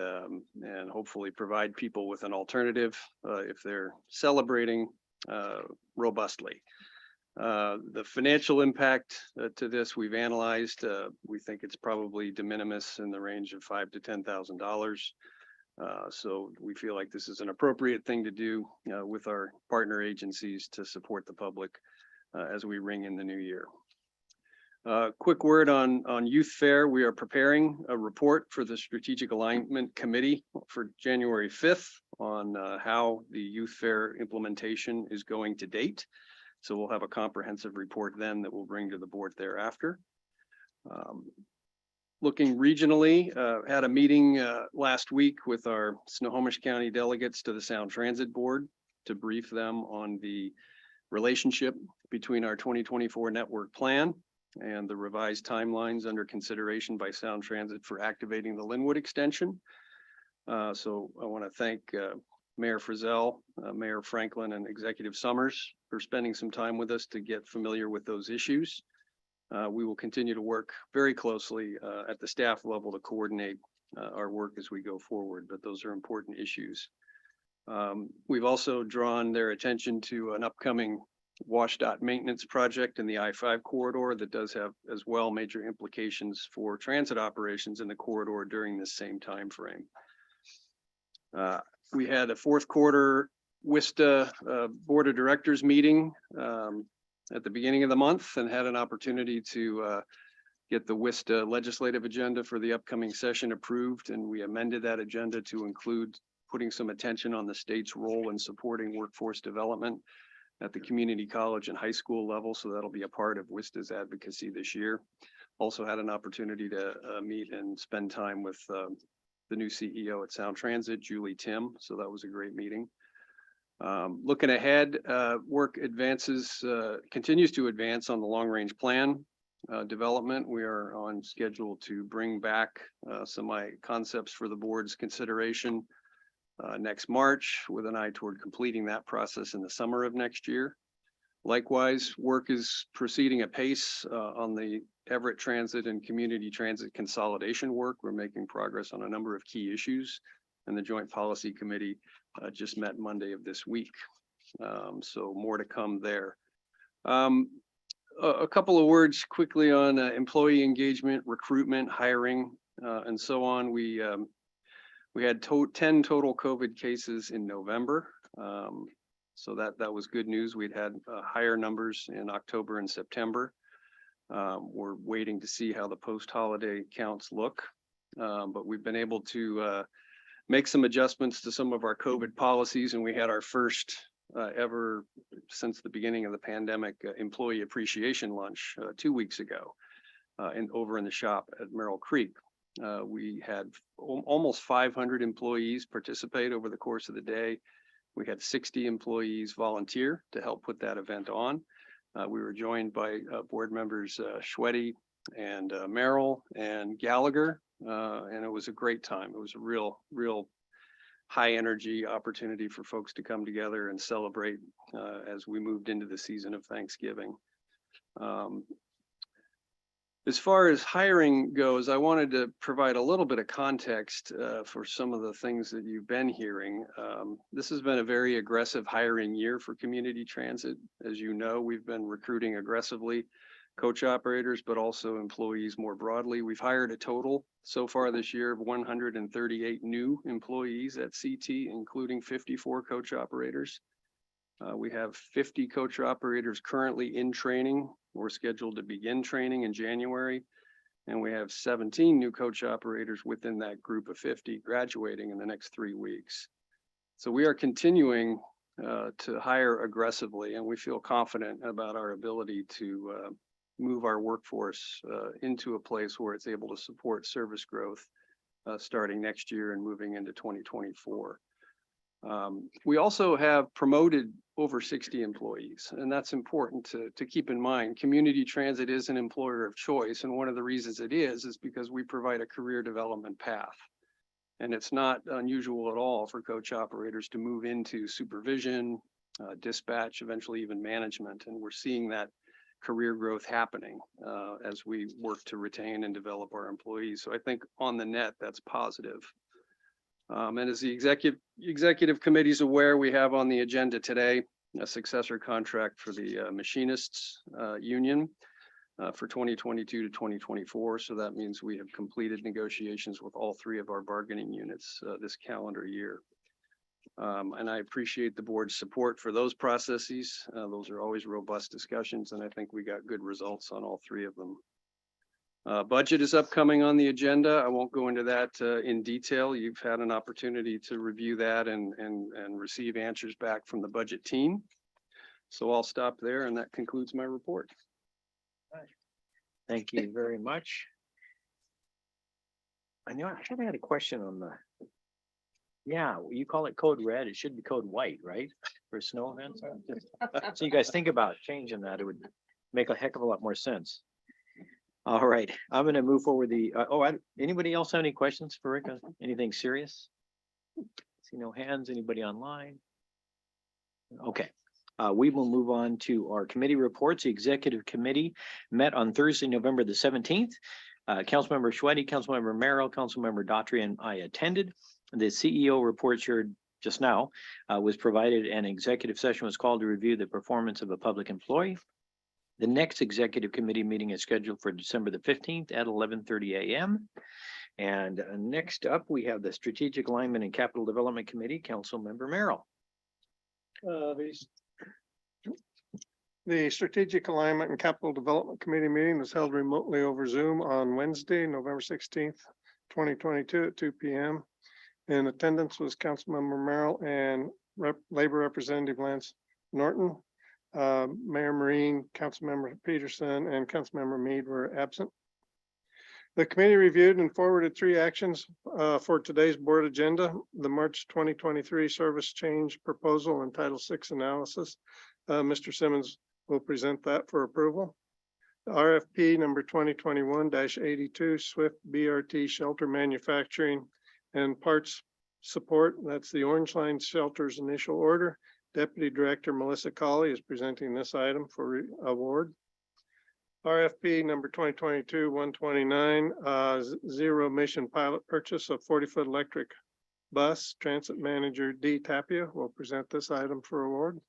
hopefully provide people with an alternative if they're celebrating robustly. The financial impact to this we've analyzed. We think it's probably de minimis in the range of $5,000 to $10,000. So we feel like this is an appropriate thing to do with our partner agencies to support the public as we ring in the new year. Quick word on youth fair. We are preparing a report for the Strategic Alignment Committee for January 5th on how the youth fair implementation is going to date. So we'll have a comprehensive report then that we'll bring to the board thereafter. Looking regionally, had a meeting last week with our Snohomish County delegates to the Sound Transit Board to brief them on the relationship between our 2024 network plan and the revised timelines under consideration by Sound Transit for activating the Linwood extension. So I want to thank Mayor Frizzell, Mayor Franklin, and Executive Summers for spending some time with us to get familiar with those issues. We will continue to work very closely at the staff level to coordinate our work as we go forward, but those are important issues. We've also drawn their attention to an upcoming WashDOT maintenance project in the I-5 corridor that does have as well major implications for transit operations in the corridor during this same time frame. We had a fourth quarter WISTA Board of Directors meeting at the beginning of the month and had an opportunity to get the WISTA legislative agenda for the upcoming session approved, and we amended that agenda to include putting some attention on the state's role in supporting workforce development at the community college and high school level. So that'll be a part of WISTA's advocacy this year. Also had an opportunity to meet and spend time with the new CEO at Sound Transit, Julie Tim. So that was a great meeting. Looking ahead, work continues to advance on the long range plan development. We are on schedule to bring back some concepts for the board's consideration next March, with an eye toward completing that process in the summer of next year. Likewise, work is proceeding apace on the Everett Transit and Community Transit consolidation work. We're making progress on a number of key issues, and the Joint Policy Committee just met Monday of this week. So more to come there. A couple of words quickly on employee engagement, recruitment, hiring, and so on. We had 10 total COVID cases in November. So that was good news. We'd had higher numbers in October and September. We're waiting to see how the post-holiday counts look, but we've been able to make some adjustments to some of our COVID policies, and we had our first ever since the beginning of the pandemic employee appreciation lunch 2 weeks ago over in the shop at Merrill Creek. We had almost 500 employees participate over the course of the day. We had 60 employees volunteer to help put that event on. We were joined by board members Schweddy and Merrill and Gallagher, and it was a great time. It was a real high energy opportunity for folks to come together and celebrate as we moved into the season of Thanksgiving. As far as hiring goes, I wanted to provide a little bit of context for some of the things that you've been hearing. This has been a very aggressive hiring year for community transit. As you know, we've been recruiting aggressively, coach operators, but also employees more broadly. We've hired a total so far this year of 138 new employees at CT, including 54 coach operators. We have 50 coach operators currently in training. We're scheduled to begin training in January, and we have 17 new coach operators within that group of 50 graduating in the next 3 weeks. So we are continuing to hire aggressively, and we feel confident about our ability to move our workforce into a place where it's able to support service growth starting next year and moving into 2024. We also have promoted over 60 employees, and that's important to keep in mind. Community transit is an employer of choice, and one of the reasons it is because we provide a career development path. And it's not unusual at all for coach operators to move into supervision, dispatch, eventually even management. And we're seeing that career growth happening as we work to retain and develop our employees. So I think on the net, that's positive. And as the executive committee is aware, we have on the agenda today a successor contract for the machinists union for 2022 to 2024. So that means we have completed negotiations with all three of our bargaining units this calendar year. And I appreciate the board's support for those processes. Those are always robust discussions, and I think we got good results on all three of them. Budget is upcoming on the agenda. I won't go into that in detail. You've had an opportunity to review that and receive answers back from the budget team. So I'll stop there, and that concludes my report. Thank you very much. I know I kind of had a question on the, yeah, you call it code red, it should be code white, right? For snow events. So you guys think about changing that, it would make a heck of a lot more sense. All right, I'm gonna move forward anybody else have any questions for Rick? Anything serious? See no hands, anybody online? Okay. We will move on to our committee reports. The executive committee met on Thursday, November the 17th. Councilmember Schweddy, Councilmember Merrill, Councilmember Daughtry, and I attended. The CEO report shared just now was provided. An executive session was called to review the performance of a public employee. The next executive committee meeting is scheduled for December the 15th at 11:30 a.m. And next up, we have the Strategic Alignment and Capital Development Committee, Councilmember Merrill. The Strategic Alignment and Capital Development Committee meeting was held remotely over Zoom on Wednesday, November 16th, 2022 at 2 p.m. In attendance was Councilmember Merrill and Labor Representative Lance Norton. Mayor Marine, Councilmember Peterson, and Councilmember Meade were absent. The committee reviewed and forwarded 3 actions for today's board agenda. The March 2023 service change proposal and Title VI analysis. Mr. Simmons will present that for approval. The RFP number 2021-82 Swift BRT shelter manufacturing and parts support. That's the Orange Line Shelters initial order. Deputy Director Melissa Colley is presenting this item for award. RFP number 2022-129 zero emission pilot purchase of 40-foot electric bus. Transit Manager D. Tapia will present this item for award.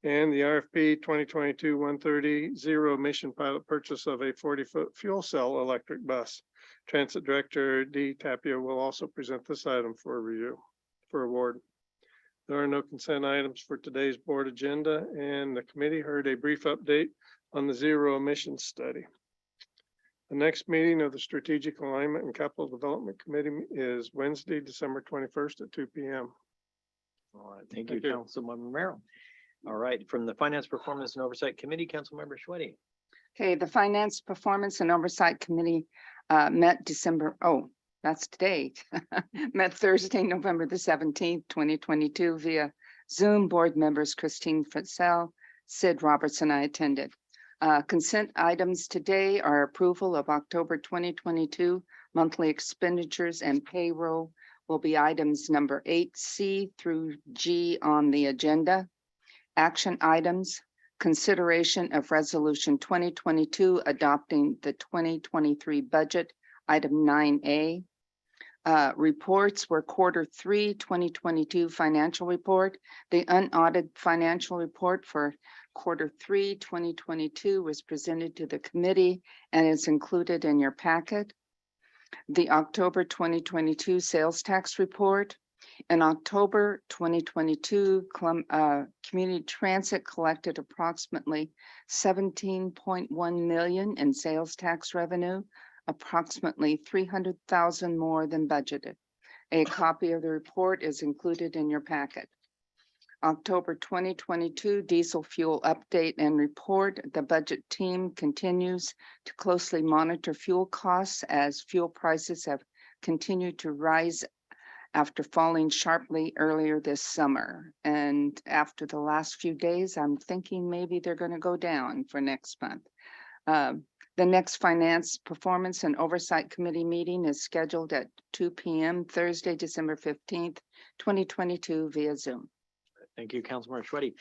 And the RFP 2022-130 zero emission pilot purchase of a 40-foot fuel cell electric bus. Transit Director D. Tapia will also present this item for review for award. There are no consent items for today's board agenda, and the committee heard a brief update on the zero emissions study. The next meeting of the Strategic Alignment and Capital Development Committee is Wednesday, December 21st at 2 p.m. All right, thank you, Councilmember Merrill. All right, from the Finance, Performance, and Oversight Committee, Councilmember Schweddy. Okay, the Finance, Performance, and Oversight Committee met that's today, met Thursday, November the 17th, 2022 via Zoom. Board members Christine Fritzell, Sid Robertson, I attended. Consent items today are approval of October 2022 monthly expenditures and payroll will be items number 8C through G on the agenda. Action items, consideration of resolution 2022 adopting the 2023 budget, item 9A. Reports were Q3 2022 financial report. The unaudited financial report for Q3 2022 was presented to the committee and is included in your packet. The October 2022 sales tax report. In October 2022, Community Transit collected approximately 17.1 million in sales tax revenue, approximately 300,000 more than budgeted. A copy of the report is included in your packet. October 2022 diesel fuel update and report. The budget team continues to closely monitor fuel costs as fuel prices have continued to rise after falling sharply earlier this summer. And after the last few days, I'm thinking maybe they're going to go down for next month. The next Finance, Performance, and Oversight Committee meeting is scheduled at 2 p.m. Thursday, December 15th, 2022 via Zoom. Thank you, Councilmember Schweddy.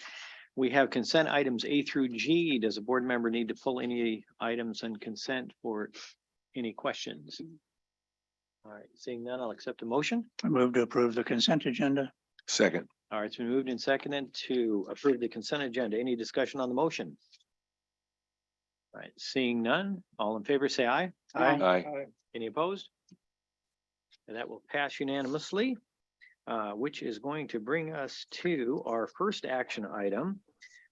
We have consent items A through G. Does a board member need to pull any items on consent for any questions? All right, seeing none, I'll accept a motion. I move to approve the consent agenda. Second. All right, it's been moved and seconded to approve the consent agenda. Any discussion on the motion? All right, seeing none, all in favor, say aye. Aye. Any opposed? And that will pass unanimously, which is going to bring us to our first action item,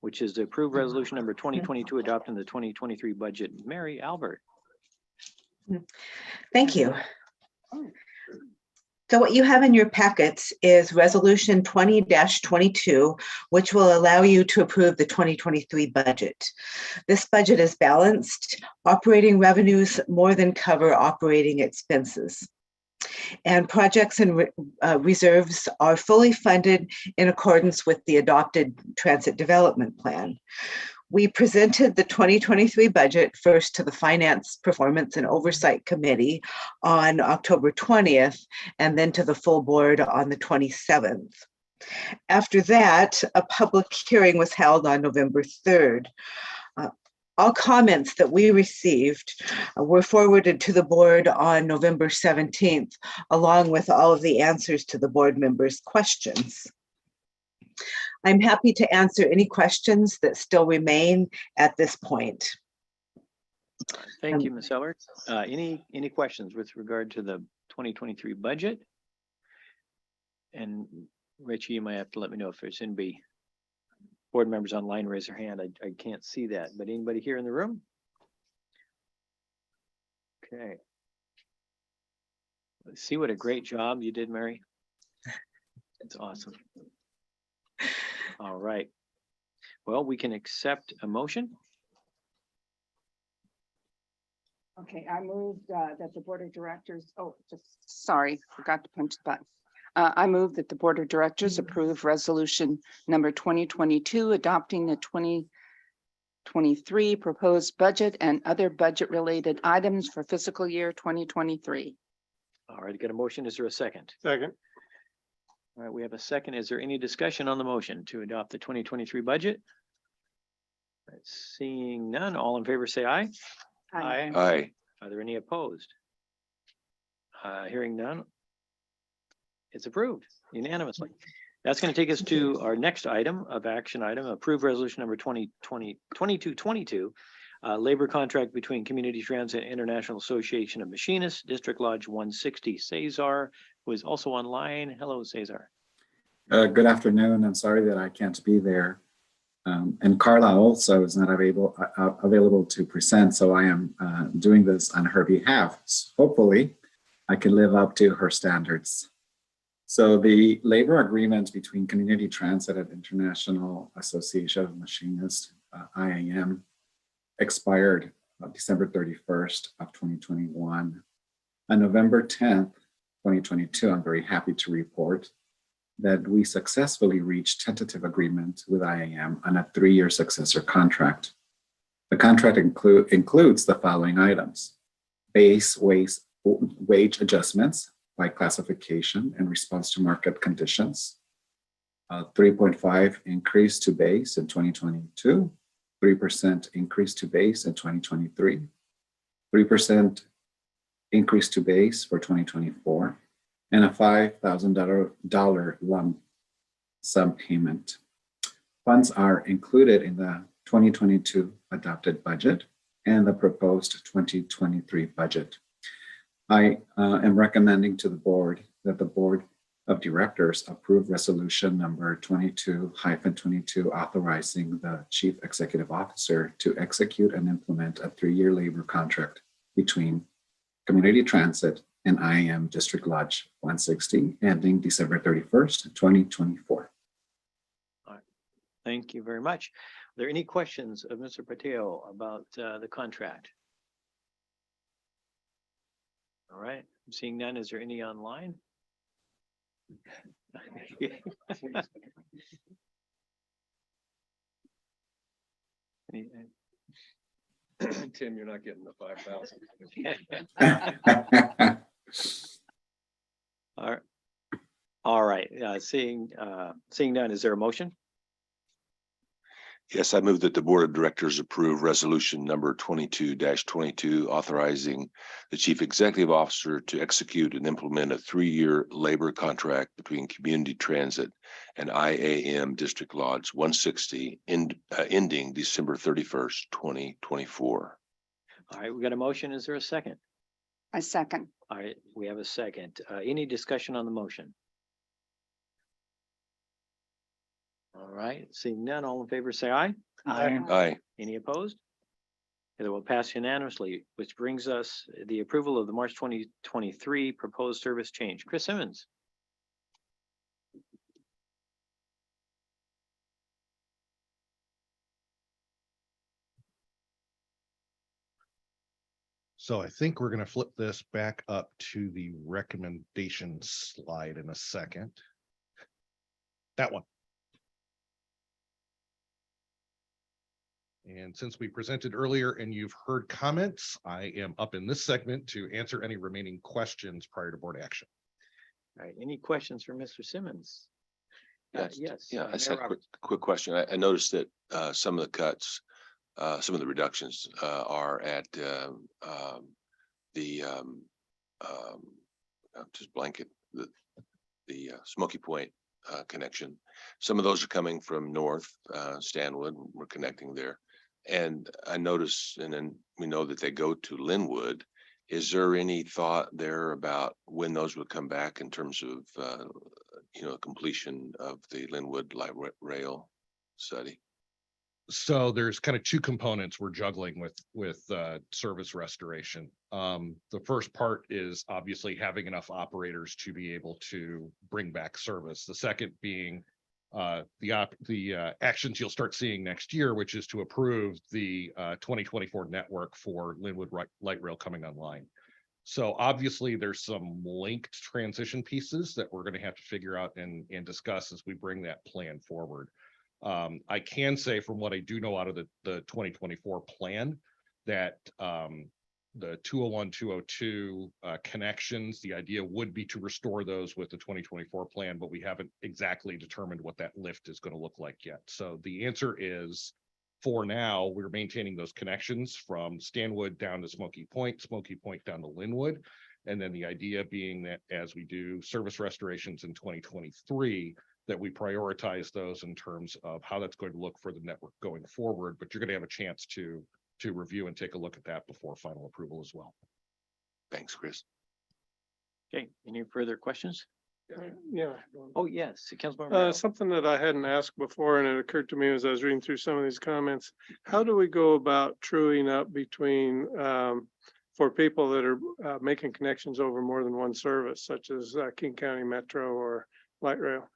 which is to approve resolution number 2022 adopting the 2023 budget. Mary Albert. Thank you. So what you have in your packets is Resolution 20-22, which will allow you to approve the 2023 budget. This budget is balanced. Operating revenues more than cover operating expenses. And projects and reserves are fully funded in accordance with the adopted Transit Development Plan. We presented the 2023 budget first to the Finance, Performance and Oversight Committee on October 20th, and then to the full board on the 27th. After that, a public hearing was held on November 3rd. All comments that we received were forwarded to the board on November 17th, along with all of the answers to the board members' questions. I'm happy to answer any questions that still remain at this point. Thank you, Ms. Albert. Any questions with regard to the 2023 budget? And Richie, you might have to let me know if there's anybody, board members online raise their hand. I can't see that, but anybody here in the room? Okay. Let's see what a great job you did, Mary. It's awesome. All right. Well, we can accept a motion. Okay, I moved that the Board of Directors, sorry, forgot to punch the button. I move that the Board of Directors approve resolution number 2022, adopting the 2023 proposed budget and other budget related items for fiscal year 2023. All right, got a motion. Is there a second? Second. All right, we have a second. Is there any discussion on the motion to adopt the 2023 budget? All right, seeing none, all in favor say aye. Aye. Are there any opposed? Hearing none. It's approved unanimously. That's going to take us to our next item of action item, approved resolution number 2222, labor contract between Community Transit International Association of Machinists, District Lodge 160. Cesar, who is also online. Hello, Cesar. Good afternoon. I'm sorry that I can't be there. And Carla also is not available to present, so I am doing this on her behalf. So hopefully, I can live up to her standards. So the labor agreement between Community Transit and International Association of Machinists, IAM, expired December 31st of 2021. On November 10th, 2022, I'm very happy to report that we successfully reached tentative agreement with IAM on a 3-year successor contract. The contract includes the following items: base wage adjustments by classification in response to market conditions, 3.5 increase to base in 2022, 3% increase to base in 2023, 3% increase to base for 2024, and a $5,000 lump sum payment. Funds are included in the 2022 adopted budget and the proposed 2023 budget. I am recommending to the board that the Board of Directors approve resolution number 22-22, authorizing the Chief Executive Officer to execute and implement a 3-year labor contract between Community Transit and IAM District Lodge 160, ending December 31st, 2024. All right. Thank you very much. Are there any questions of Mr. Pateo about the contract? All right, I'm seeing none. Is there any online? Tim, you're not getting the 5,000. All right. Seeing none, is there a motion? Yes, I move that the Board of Directors approve resolution number 22-22, authorizing the Chief Executive Officer to execute and implement a 3-year labor contract between Community Transit and IAM District Lodge 160, ending December 31st, 2024. All right, we got a motion. Is there a second? I second. All right, we have a second. Any discussion on the motion? All right, seeing none, all in favor, say aye. Aye. Any opposed? It will pass unanimously, which brings us the approval of the March 2023 proposed service change. Chris Simmons. So I think we're going to flip this back up to the recommendation slide in a second. That one. And since we presented earlier and you've heard comments, I am up in this segment to answer any remaining questions prior to board action. All right, any questions for Mr. Simmons? Yes. Yeah, I just Mayor had a Roberts. quick question. I noticed that some of the cuts, some of the reductions are at just blanket, the Smoky Point connection. Some of those are coming from north, Stanwood, we're connecting there. And I noticed, and then we know that they go to Linwood. Is there any thought there about when those would come back in terms of, completion of the Linwood light rail study? So there's kind of two components we're juggling with service restoration. The first part is obviously having enough operators to be able to bring back service. The second being the actions you'll start seeing next year, which is to approve the 2024 network for Linwood Light Rail coming online. So obviously there's some linked transition pieces that we're going to have to figure out and discuss as we bring that plan forward. I can say from what I do know out of the 2024 plan that the 201, 202 connections, the idea would be to restore those with the 2024 plan, but we haven't exactly determined what that lift is going to look like yet. So the answer is, for now, we're maintaining those connections from Stanwood down to Smoky Point down to Linwood. And then the idea being that as we do service restorations in 2023, that we prioritize those in terms of how that's going to look for the network going forward. But you're going to have a chance to review and take a look at that before final approval as well. Thanks, Chris. Okay, any further questions? Yeah. Oh, yes, Councilmember Merrill. Something that I hadn't asked before, and it occurred to me as I was reading through some of these comments. How do we go about truing up between, for people that are making connections over more than one service, such as King County Metro or Light Rail?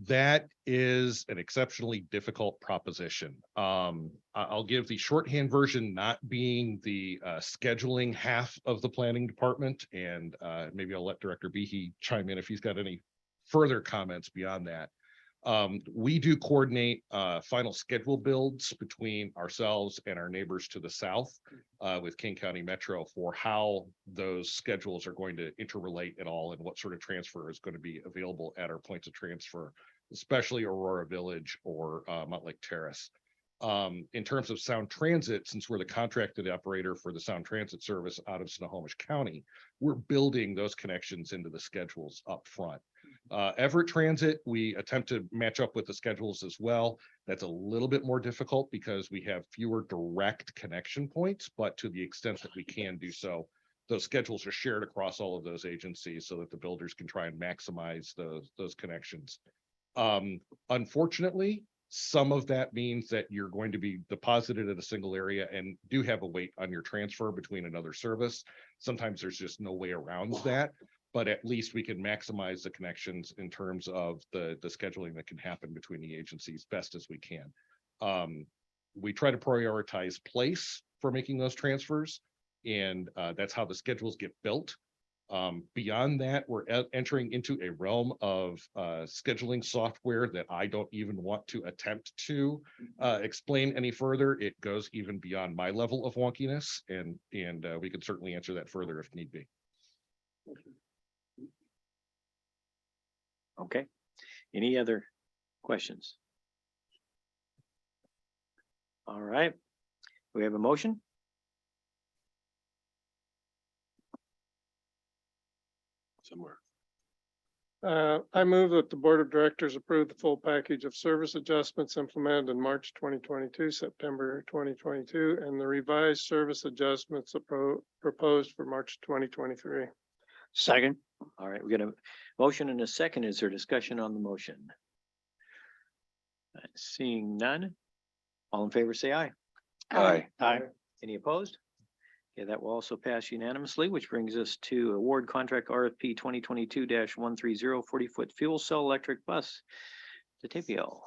That is an exceptionally difficult proposition. I'll give the shorthand version, not being the scheduling half of the planning department, and maybe I'll let Director Behe chime in if he's got any further comments beyond that. We do coordinate final schedule builds between ourselves and our neighbors to the south with King County Metro for how those schedules are going to interrelate at all and what sort of transfer is going to be available at our points of transfer, especially Aurora Village or Montlake Terrace. In terms of Sound Transit, since we're the contracted operator for the Sound Transit service out of Snohomish County, we're building those connections into the schedules up front. Everett Transit, we attempt to match up with the schedules as well. That's a little bit more difficult because we have fewer direct connection points, but to the extent that we can do so, those schedules are shared across all of those agencies so that the builders can try and maximize those connections. Unfortunately, some of that means that you're going to be deposited at a single area and do have a wait on your transfer between another service. Sometimes there's just no way around that, but at least we can maximize the connections in terms of the scheduling that can happen between the agencies best as we can. We try to prioritize place for making those transfers, and that's how the schedules get built. Beyond that, we're entering into a realm of scheduling software that I don't even want to attempt to explain any further. It goes even beyond my level of wonkiness, and we can certainly answer that further if need be. Okay, any other questions? All right. We have a motion. Somewhere. I move that the Board of Directors approve the full package of service adjustments implemented in March 2022, September 2022, and the revised service adjustments proposed for March 2023. Second. All right, we got a motion and a second. Is there discussion on the motion? Seeing none. All in favor, say aye. Aye. Aye. Any opposed? Okay, that will also pass unanimously, which brings us to award contract RFP 2022-130 40-foot fuel cell electric bus to TPL.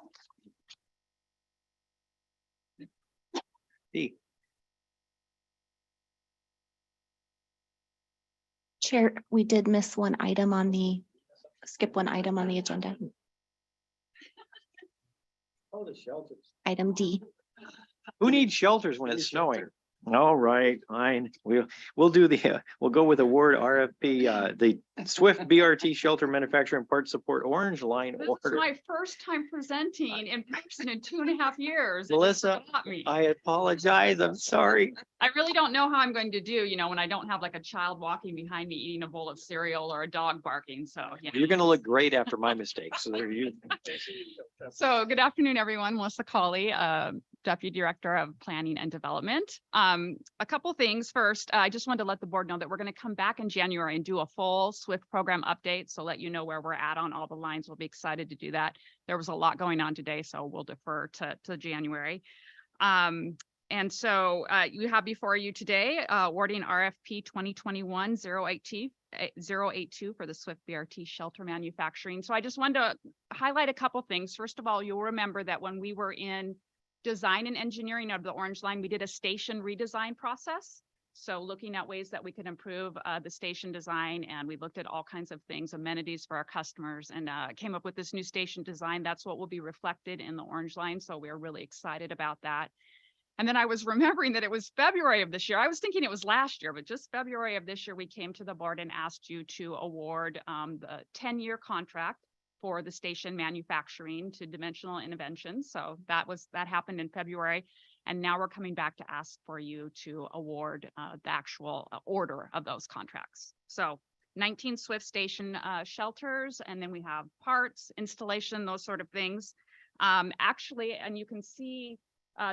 D. Chair, we did miss one item on the, skip one item on the agenda. Oh, the shelters. Item D. Who needs shelters when it's snowing? All right, fine. We'll do the, we'll go with award RFP, the Swift BRT shelter manufacturer and part support orange line This is order. my first time presenting in person in 2.5 years. It just Melissa, got me. I apologize. I'm sorry. I really don't know how I'm going to do, you know, when I don't have like a child walking behind me eating a bowl of cereal or a dog barking. So, you know. You're gonna look great after my mistakes. So there you. So good afternoon, everyone. Melissa Colley, Deputy Director of Planning and Development. A couple things. First, I just wanted to let the board know that we're going to come back in January and do a full SWIFT program update. So let you know where we're at on all the lines. We'll be excited to do that. There was a lot going on today, so we'll defer to January. And so you have before you today awarding RFP 2021-082 for the Swift BRT shelter manufacturing. So I just wanted to highlight a couple things. First of all, you'll remember that when we were in design and engineering of the Orange Line, we did a station redesign process. So looking at ways that we could improve the station design, and we looked at all kinds of things, amenities for our customers, and came up with this new station design. That's what will be reflected in the Orange Line. So we're really excited about that. And then I was remembering that it was February of this year. I was thinking it was last year, but just February of this year, we came to the board and asked you to award the 10-year contract for the station manufacturing to Dimensional Interventions. So that happened in February. And now we're coming back to ask for you to award the actual order of those contracts. So 19 Swift station shelters, and then we have parts, installation, those sort of things. Actually, and you can see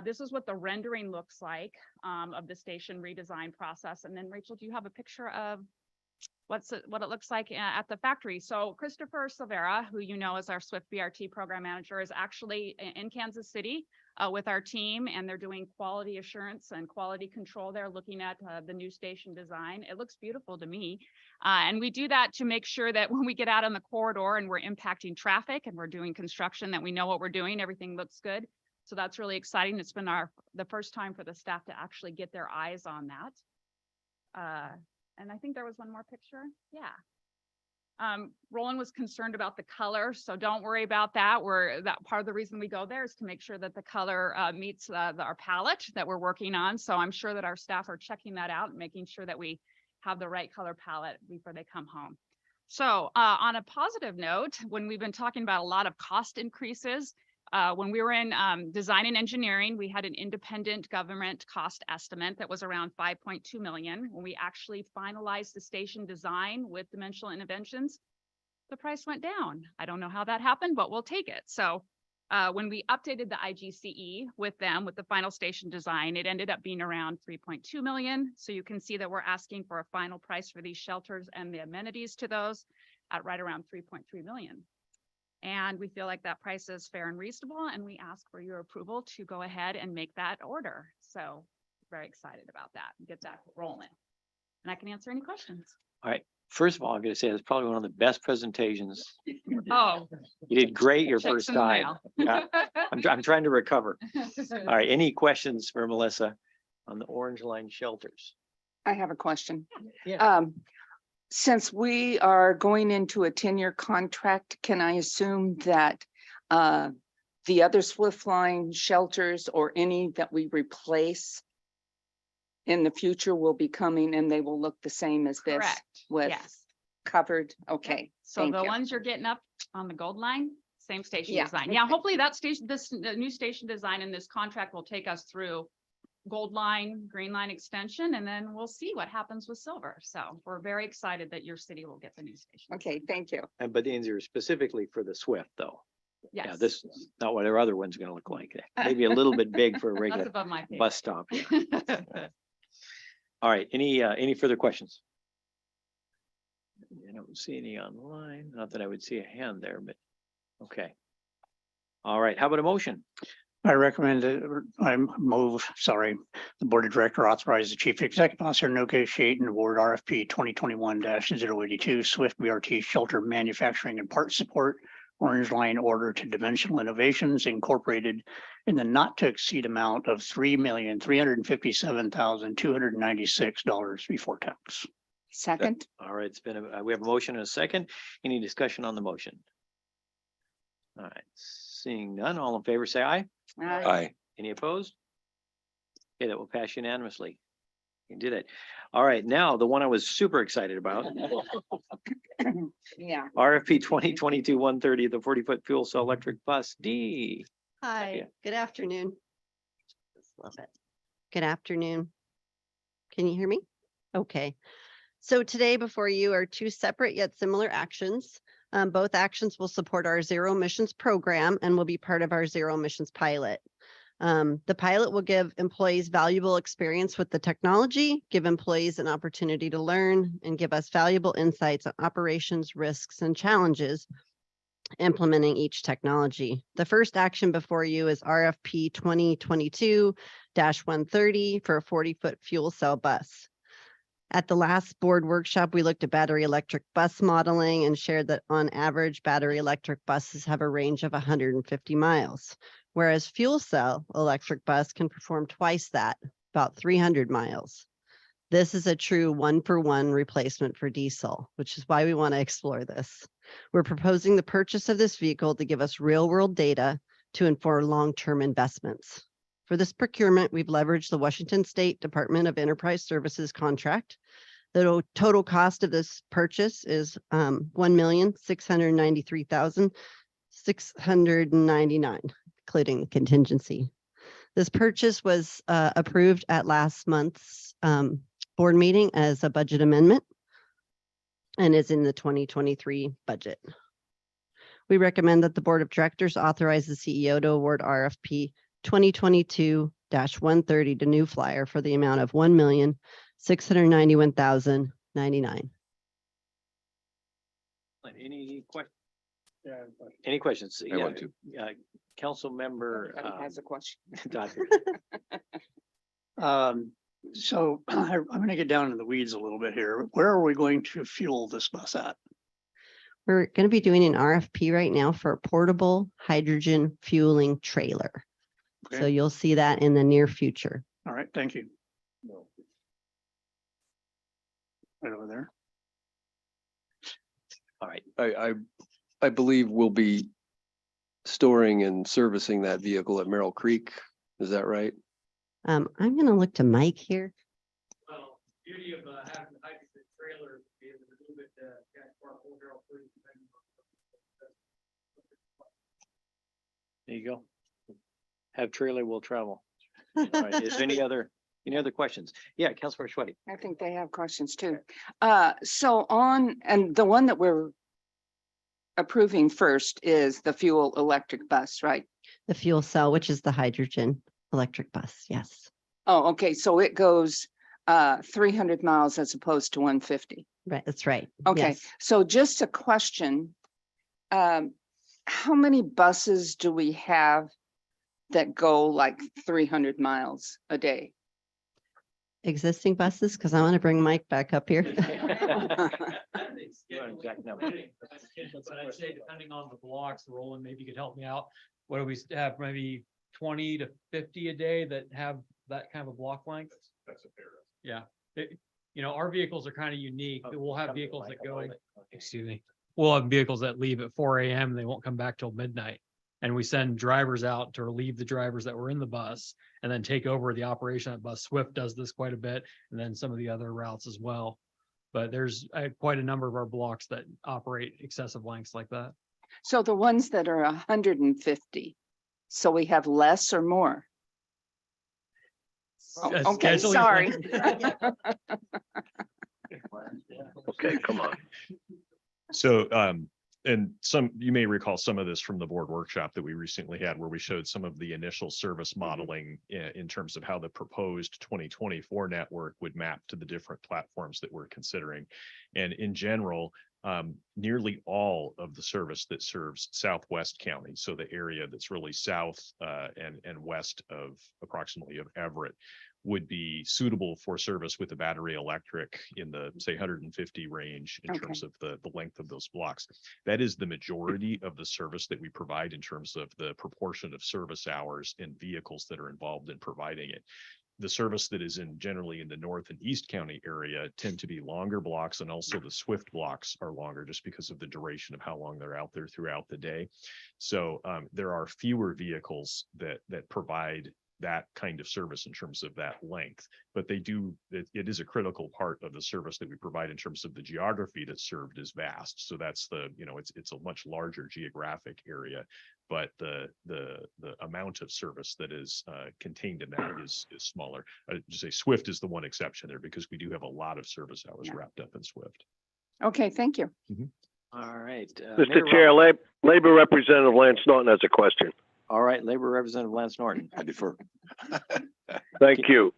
this is what the rendering looks like of the station redesign process. And then Rachel, do you have a picture of what it looks like at the factory? So Christopher Silvera, who you know is our Swift BRT program manager, is actually in Kansas City with our team, and they're doing quality assurance and quality control. They're looking at the new station design. It looks beautiful to me. And we do that to make sure that when we get out on the corridor and we're impacting traffic and we're doing construction, that we know what we're doing, everything looks good. So that's really exciting. It's been the first time for the staff to actually get their eyes on that. And I think there was one more picture. Yeah. Roland was concerned about the color, so don't worry about that. That part of the reason we go there is to make sure that the color meets our palette that we're working on. So I'm sure that our staff are checking that out and making sure that we have the right color palette before they come home. So on a positive note, when we've been talking about a lot of cost increases, when we were in design and engineering, we had an independent government cost estimate that was around 5.2 million. When we actually finalized the station design with Dimensional Interventions, the price went down. I don't know how that happened, but we'll take it. So when we updated the IGCE with them, with the final station design, it ended up being around 3.2 million. So you can see that we're asking for a final price for these shelters and the amenities to those at right around 3.3 million. And we feel like that price is fair and reasonable, and we ask for your approval to go ahead and make that order. So very excited about that and get that rolling. And I can answer any questions. All right. First of all, I'm going to say it's probably one of the best presentations. Oh, You did great your checks first in the time. mail. Yeah. I'm trying to recover. All right. Any questions for Melissa on the Orange Line shelters? I have a question. Yeah. Since we are going into a 10-year contract, can I assume that the other Swift Line shelters or any that we replace in the future will be coming and they will look the same as this? Correct. With Yes. covered? Okay. So thank the you. ones you're getting up on the gold line, Same station Yeah. design. Yeah, hopefully that station, this new station design and this contract will take us through Gold Line, Green Line extension, and then we'll see what happens with Silver. So we're very excited that your city will get the new station. Okay, thank you. And but these are specifically for the Swift though. Yeah, Yes. this is not what our other one's gonna look like. Maybe a little bit big for a That's regular above my pay bus stop. All right, any further questions? I don't see any online, not that I would see a hand there, but, okay. All right, how about a motion? I recommend that the Board of Director authorize the Chief Executive Officer to negotiate and award RFP 2021-082 Swift BRT Shelter Manufacturing and Part Support Orange Line order to Dimensional Innovations Incorporated in the not to exceed amount of $3,357,296 before tax. Second, All right, it's been, we have a motion and a second. Any discussion on the motion? All right, seeing none, all in favor, say aye. Aye. Any opposed? Okay, that will pass unanimously. You did it. All right, now the one I was super excited about, yeah. RFP 2022-130, the 40-foot fuel cell electric bus D. Hi, Yeah. good afternoon. Love it. Good afternoon. Can you hear me? Okay. So today before you are two separate yet similar actions. Both actions will support our zero emissions program and will be part of our zero emissions pilot. The pilot will give employees valuable experience with the technology, give employees an opportunity to learn, and give us valuable insights on operations, risks, and challenges implementing each technology. The first action before you is RFP 2022-130 for a 40-foot fuel cell bus. At the last board workshop, we looked at battery electric bus modeling and shared that on average, battery electric buses have a range of 150 miles, whereas fuel cell electric bus can perform twice that, about 300 miles. This is a true one-for-one replacement for diesel, which is why we want to explore this. We're proposing the purchase of this vehicle to give us real-world data to inform long-term investments. For this procurement, we've leveraged the Washington State Department of Enterprise Services contract. The total cost of this purchase is $1,693,699, including the contingency. This purchase was approved at last month's board meeting as a budget amendment and is in the 2023 budget. We recommend that the Board of Directors authorize the CEO to award RFP 2022-130 to New Flyer for the amount of $1,691,099. Any questions? Any questions? I want to. Council member. Has a question. Dr. So I'm going to get down in the weeds a little bit here. Where are we going to fuel this bus at? We're going to be doing an RFP right now for a portable hydrogen fueling trailer. So Okay. you'll see that in the near future. All right, thank you. Right over there. All right, I believe we'll be storing and servicing that vehicle at Merrill Creek. Is that right? I'm going to look to Mike here. Well, beauty of having the hydrogen trailer is a little bit there you go. Have trailer will travel. All right, is there any other questions? Yeah, Councilor Schwetti. I think they have questions too. So and the one that we're approving first is the fuel electric bus, right? The fuel cell, which is the hydrogen electric bus. Yes. Oh, okay, so it goes 300 miles as opposed to 150. Right. That's right. Okay, Yes. so just a question. How many buses do we have that go like 300 miles a day? Existing buses, because I want to bring Mike back up here. But I'd say depending on the blocks, Roland, maybe you could help me out. What do we have, maybe 20 to 50 a day that have that kind of a block length? That's a fair. Yeah. Our vehicles are kind of unique. We'll have vehicles that go, excuse me, we'll have vehicles that leave at 4 a.m. and they won't come back till midnight. And we send drivers out to relieve the drivers that were in the bus and then take over the operation of the bus. Swift does this quite a bit, and then some of the other routes as well. But there's quite a number of our blocks that operate excessive lengths like that. So the ones that are 150, so we have less or more? Oh, okay, Schedule your sorry. Okay, come on. So, and you may recall some of this from the board workshop that we recently had, where we showed some of the initial service modeling in terms of how the proposed 2024 network would map to the different platforms that we're considering. And in general, nearly all of the service that serves Southwest County, so the area that's really south and west of approximately of Everett, would be suitable for service with a battery electric in the, say, 150 range in terms of the length of those blocks. That is the majority of the service that we provide in terms of the proportion of service hours and vehicles that are involved in providing it. The service that is generally in the North and East County area tend to be longer blocks, and also the Swift blocks are longer just because of the duration of how long they're out there throughout the day. So there are fewer vehicles that provide that kind of service in terms of that length, but it is a critical part of the service that we provide in terms of the geography that's served is vast. So that's it's a much larger geographic area, but the amount of service that is contained in that is smaller. Just say Swift is the one exception there, because we do have a lot of service hours wrapped up in Swift. Okay, thank you. All right. Mr. Chair, Labor Representative Lance Norton has a question. All right, Labor Representative Lance Norton. I defer. Thank you.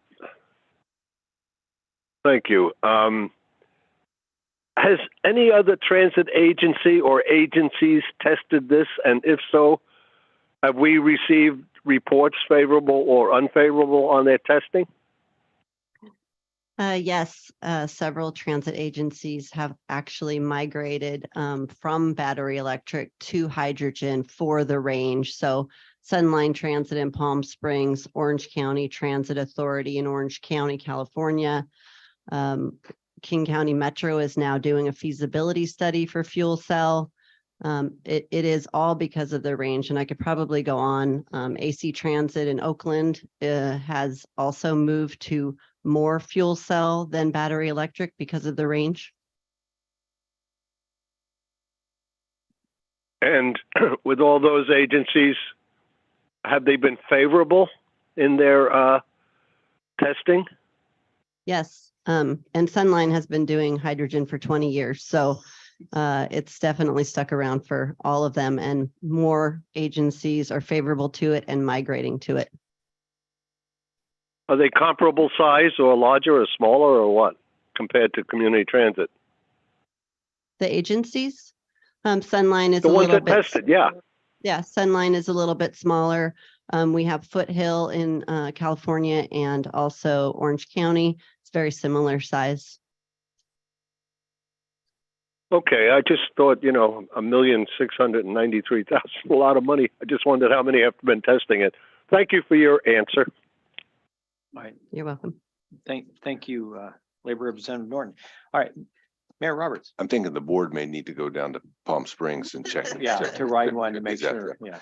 Thank you. Has any other transit agency or agencies tested this? And if so, have we received reports favorable or unfavorable on their testing? Yes, several transit agencies have actually migrated from battery electric to hydrogen for the range. So Sunline Transit in Palm Springs, Orange County Transit Authority in Orange County, California. King County Metro is now doing a feasibility study for fuel cell. It is all because of the range, and I could probably go on. AC Transit in Oakland has also moved to more fuel cell than battery electric because of the range. And with all those agencies, have they been favorable in their testing? Yes, and Sunline has been doing hydrogen for 20 years, so it's definitely stuck around for all of them, and more agencies are favorable to it and migrating to it. Are they comparable size, or larger or smaller, or what, compared to community transit? The agencies, Sunline is The a ones little that bit. tested, yeah. Yeah, Sunline is a little bit smaller. We have Foothill in California and also Orange County. It's very similar size. Okay, I just thought, $1,693,000, a lot of money. I just wondered how many have been testing it. Thank you for your answer. All right. You're welcome. Thank you, Labor Representative Norton. All right, Mayor Roberts. I'm thinking the board may need to go down to Palm Springs and check. Yeah, to ride one to make Exactly. sure. Yeah.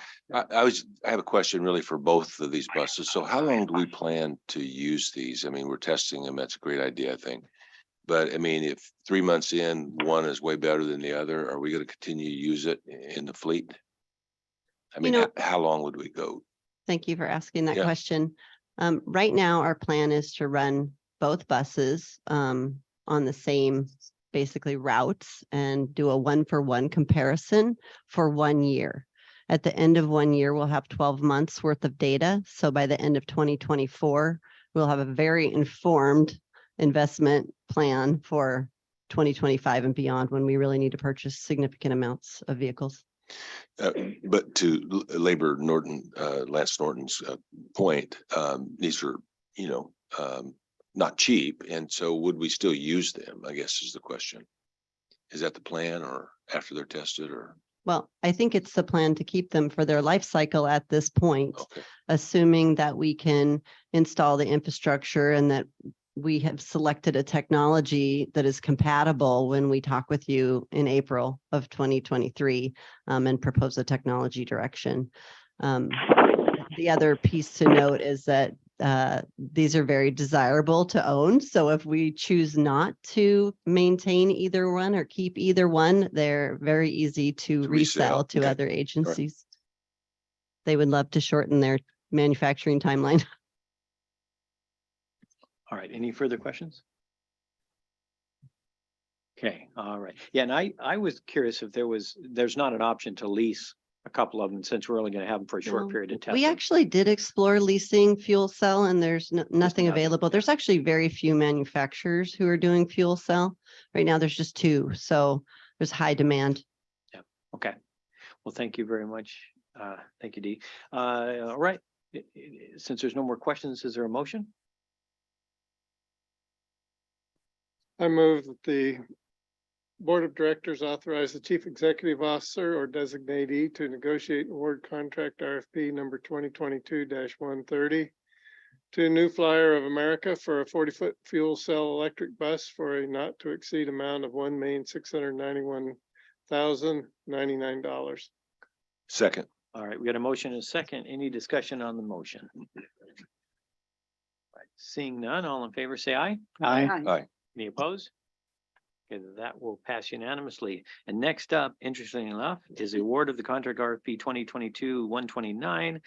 I have a question really for both of these buses. So how long do we plan to use these? I mean, we're testing them. That's a great idea, I think. But I mean, if 3 months in, one is way better than the other, are we going to continue to use it in the fleet? I mean, how long would we go? Thank you for asking that question. Right now, our plan is to run both buses on the same basically routes and do a 1-for-1 comparison for 1 year. At the end of 1 year, we'll have 12 months worth of data. So by the end of 2024, we'll have a very informed investment plan for 2025 and beyond, when we really need to purchase significant amounts of vehicles. But to Lance Norton's point, these are, not cheap. And so would we still use them, I guess is the question. Is that the plan, or after they're tested, or? Well, I think it's the plan to keep them for their life cycle at this point, assuming that we can install the infrastructure and that we have selected a technology that is compatible when we talk with you in April of 2023 and propose a technology direction. The other piece to note is that these are very desirable to own. So if we choose not to maintain either one or keep either one, they're very easy to resell to Okay. other agencies. They would love to shorten their manufacturing timeline. All right, any further questions? Okay, all right. Yeah, and I was curious if there's not an option to lease a couple of them since we're only going to have them for a short No, period of time. We actually did explore leasing fuel cell and there's nothing nothing, available. There's actually very few manufacturers who are doing fuel cell. Right now, there's just 2. So there's high demand. Okay, well, thank you very much. Thank you, Dee. All right, since there's no more questions, is there a motion? I move that the Board of Directors authorize the Chief Executive Officer or designatee to negotiate award contract RFP number 2022-130 to New Flyer of America for a 40-foot fuel cell electric bus for a not to exceed amount of $1,691,099. Second. All right, we got a motion and a second. Any discussion on the motion? All right, seeing none, all in favor, say aye. Aye. Aye. Any opposed? Okay, that will pass unanimously. And next up, interestingly enough, is the award of the contract RFP 2022-129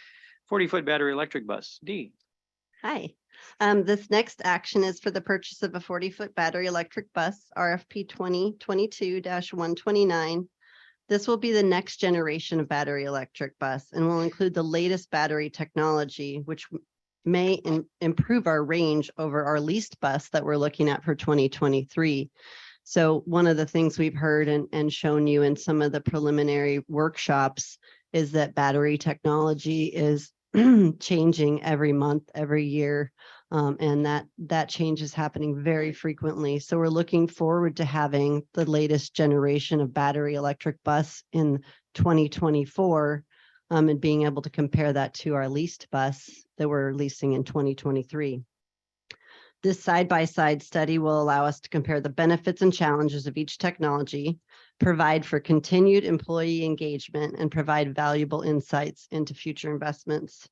40-foot battery electric bus. D. Hi. This next action is for the purchase of a 40-foot battery electric bus, RFP 2022-129. This will be the next generation of battery electric bus and will include the latest battery technology, which may improve our range over our leased bus that we're looking at for 2023. So one of the things we've heard and shown you in some of the preliminary workshops is that battery technology is changing every month, every year, and that change is happening very frequently. So we're looking forward to having the latest generation of battery electric bus in 2024, and being able to compare that to our leased bus that we're leasing in 2023. This side-by-side study will allow us to compare the benefits and challenges of each technology, provide for continued employee engagement, and provide valuable insights into future investments.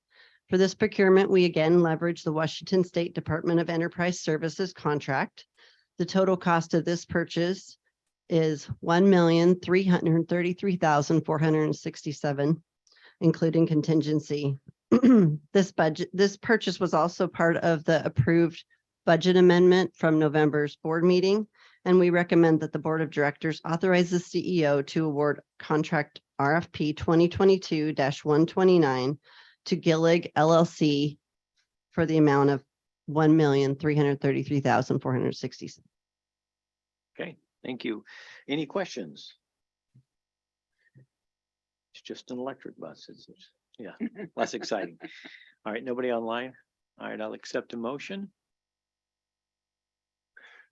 For this procurement, we again leverage the Washington State Department of Enterprise Services contract. The total cost of this purchase is $1,333,467, including contingency. This purchase was also part of the approved budget amendment from November's board meeting, and we recommend that the Board of Directors authorize the CEO to award contract RFP 2022-129 to Gillig LLC for the amount of $1,333,467. Okay, thank you. Any questions? It's just an electric bus. It's yeah, less exciting. All right, nobody online? All right, I'll accept a motion.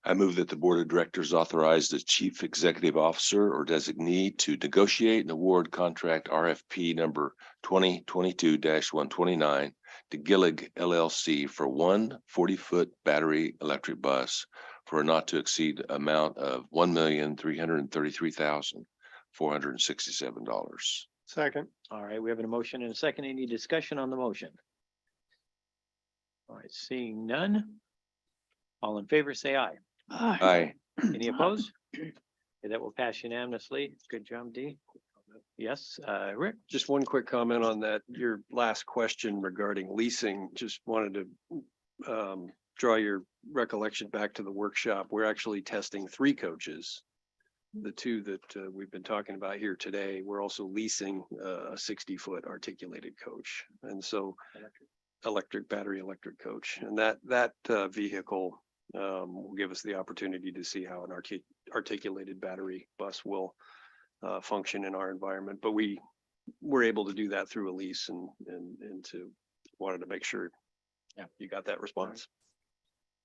I move that the Board of Directors authorize the Chief Executive Officer or designee to negotiate and award contract RFP number 2022-129 to Gillig LLC for one 40-foot battery electric bus for a not to exceed amount of $1,333,467. Second. All right, we have a motion and a second. Any discussion on the motion? All right, seeing none. All in favor, say aye. Aye. Any opposed? Okay, that will pass unanimously. Good job, Dee. Yes, Rick? Just one quick comment on that. Your last question regarding leasing, just wanted to draw your recollection back to the workshop. We're actually testing 3 coaches. The 2 that we've been talking about here today, we're also leasing a 60-foot articulated coach. And so battery electric coach. And that vehicle will give us the opportunity to see how an articulated battery bus will function in our environment. But we're able to do that through a lease and to wanted to make sure you got that response.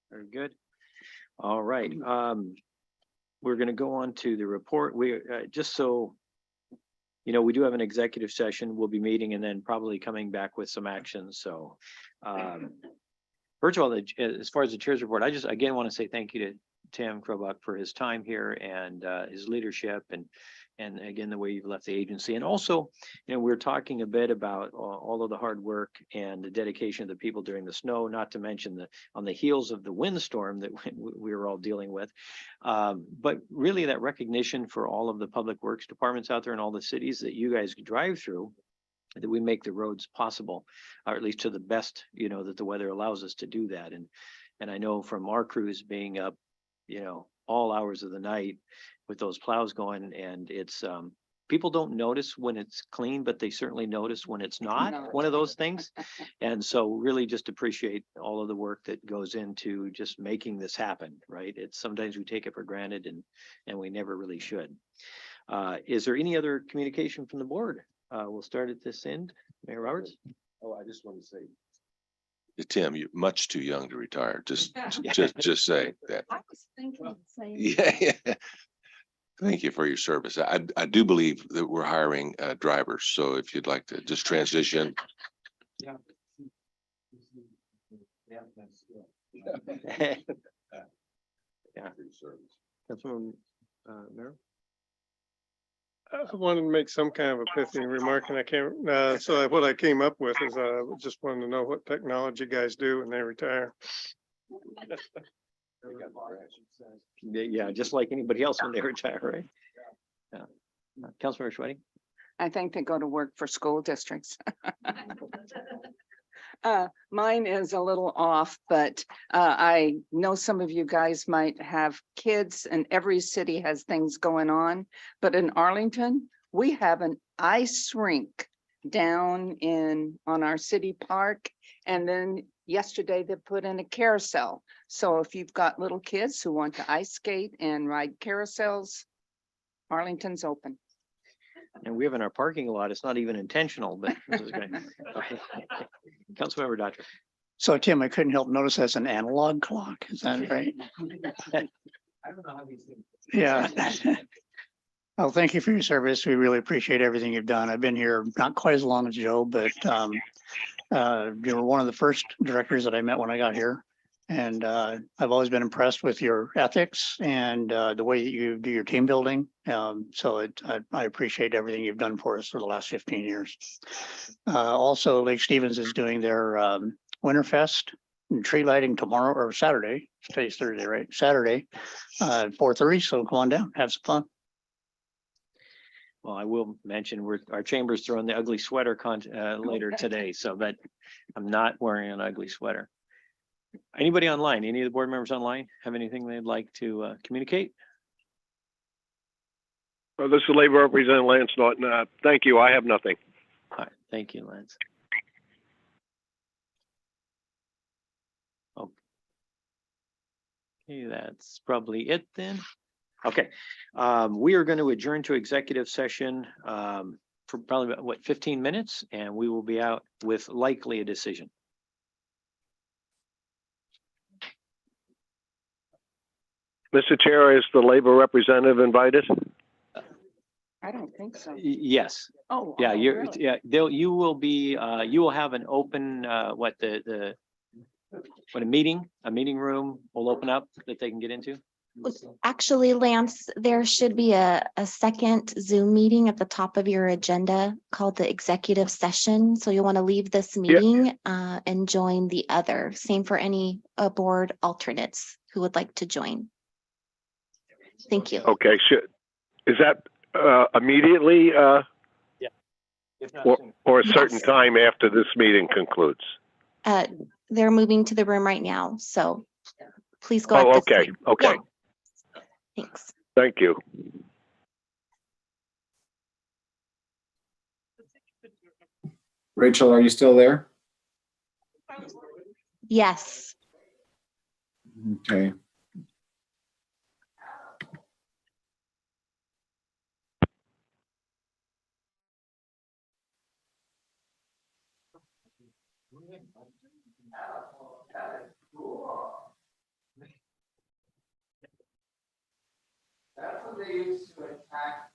Very good. All right. We're going to go on to the report. We just so you know, we do have an executive session. We'll be meeting and then probably coming back with some actions. So first of all, as far as the chair's report, I just again want to say thank you to Tim Krobach for his time here and his leadership and again, the way you've left the agency. And also, we're talking a bit about all of the hard work and the dedication of the people during the snow, not to mention on the heels of the windstorm that we were all dealing with. But really that recognition for all of the public works departments out there in all the cities that you guys drive through, that we make the roads possible, or at least to the best, that the weather allows us to do that. And I know from our crews being up, all hours of the night with those plows going, and it's, people don't notice when it's clean, but they certainly notice when it's not one of those things. And so really just appreciate all of the work that goes into just making this happen, right? It's sometimes we take it for granted and we never really should. Is there any other communication from the board? We'll start at this end. Mayor Roberts? Oh, I just want to say, Tim, you're much too young to retire. Just say that. I was thinking the same. Yeah. Thank you for your service. I do believe that we're hiring drivers. So if you'd like to just transition. Yeah. Councilman Merrill? I wanted to make some kind of epiphany remark, and I can't, so what I came up with is, just wanted to know what technology guys do when they retire. Yeah, just like anybody else when they retire, right? Yeah. Councilmember Schwedding? I think they go to work for school districts. Mine is a little off, but I know some of you guys might have kids and every city has things going on. But in Arlington, we have an ice rink down on our city park. And then yesterday they put in a carousel. So if you've got little kids who want to ice skate and ride carousels, Arlington's open. And we have in our parking lot, it's not even intentional, but this is great. Okay. Councilmember Dodger. So Tim, I couldn't help notice that's an analog clock. Is that right? I don't know how these things. Yeah. Well, thank you for your service. We really appreciate everything you've done. I've been here not quite as long as Joe, but you were one of the first directors that I met when I got here. And I've always been impressed with your ethics and the way that you do your team building. I appreciate everything you've done for us for the last 15 years. Also, Lake Stevens is doing their Winterfest and tree lighting tomorrow or Saturday. Today's Thursday, right? Saturday, 4:30. So come on down, have some fun. Well, I will mention our chamber's throwing the ugly sweater later today, so but I'm not wearing an ugly sweater. Anybody online, any of the board members online have anything they'd like to communicate? This is Labor Representative Lance Norton. Thank you. I have nothing. All right, thank you, Lance. Okay, that's probably it then. Okay, we are going to adjourn to executive session for probably about 15 minutes, and we will be out with likely a decision. Mr. Chair, is the Labor representative invited? I don't think so. Yes. Oh. Yeah, really? you will be, you will have an open, a meeting room will open up that they can get into? Actually, Lance, there should be a second Zoom meeting at the top of your agenda called the executive session. So you'll want to leave this meeting and join the other. Same for any board alternates who would like to join. Thank you. Okay, is that immediately Yeah. If not soon. or a certain Yes. time after this meeting concludes? They're moving to the room right now, so please go. Oh, at this okay, time. okay. Yeah. Thanks. Thank you. Rachel, are you still there? Yes. Okay. That's what they used to attack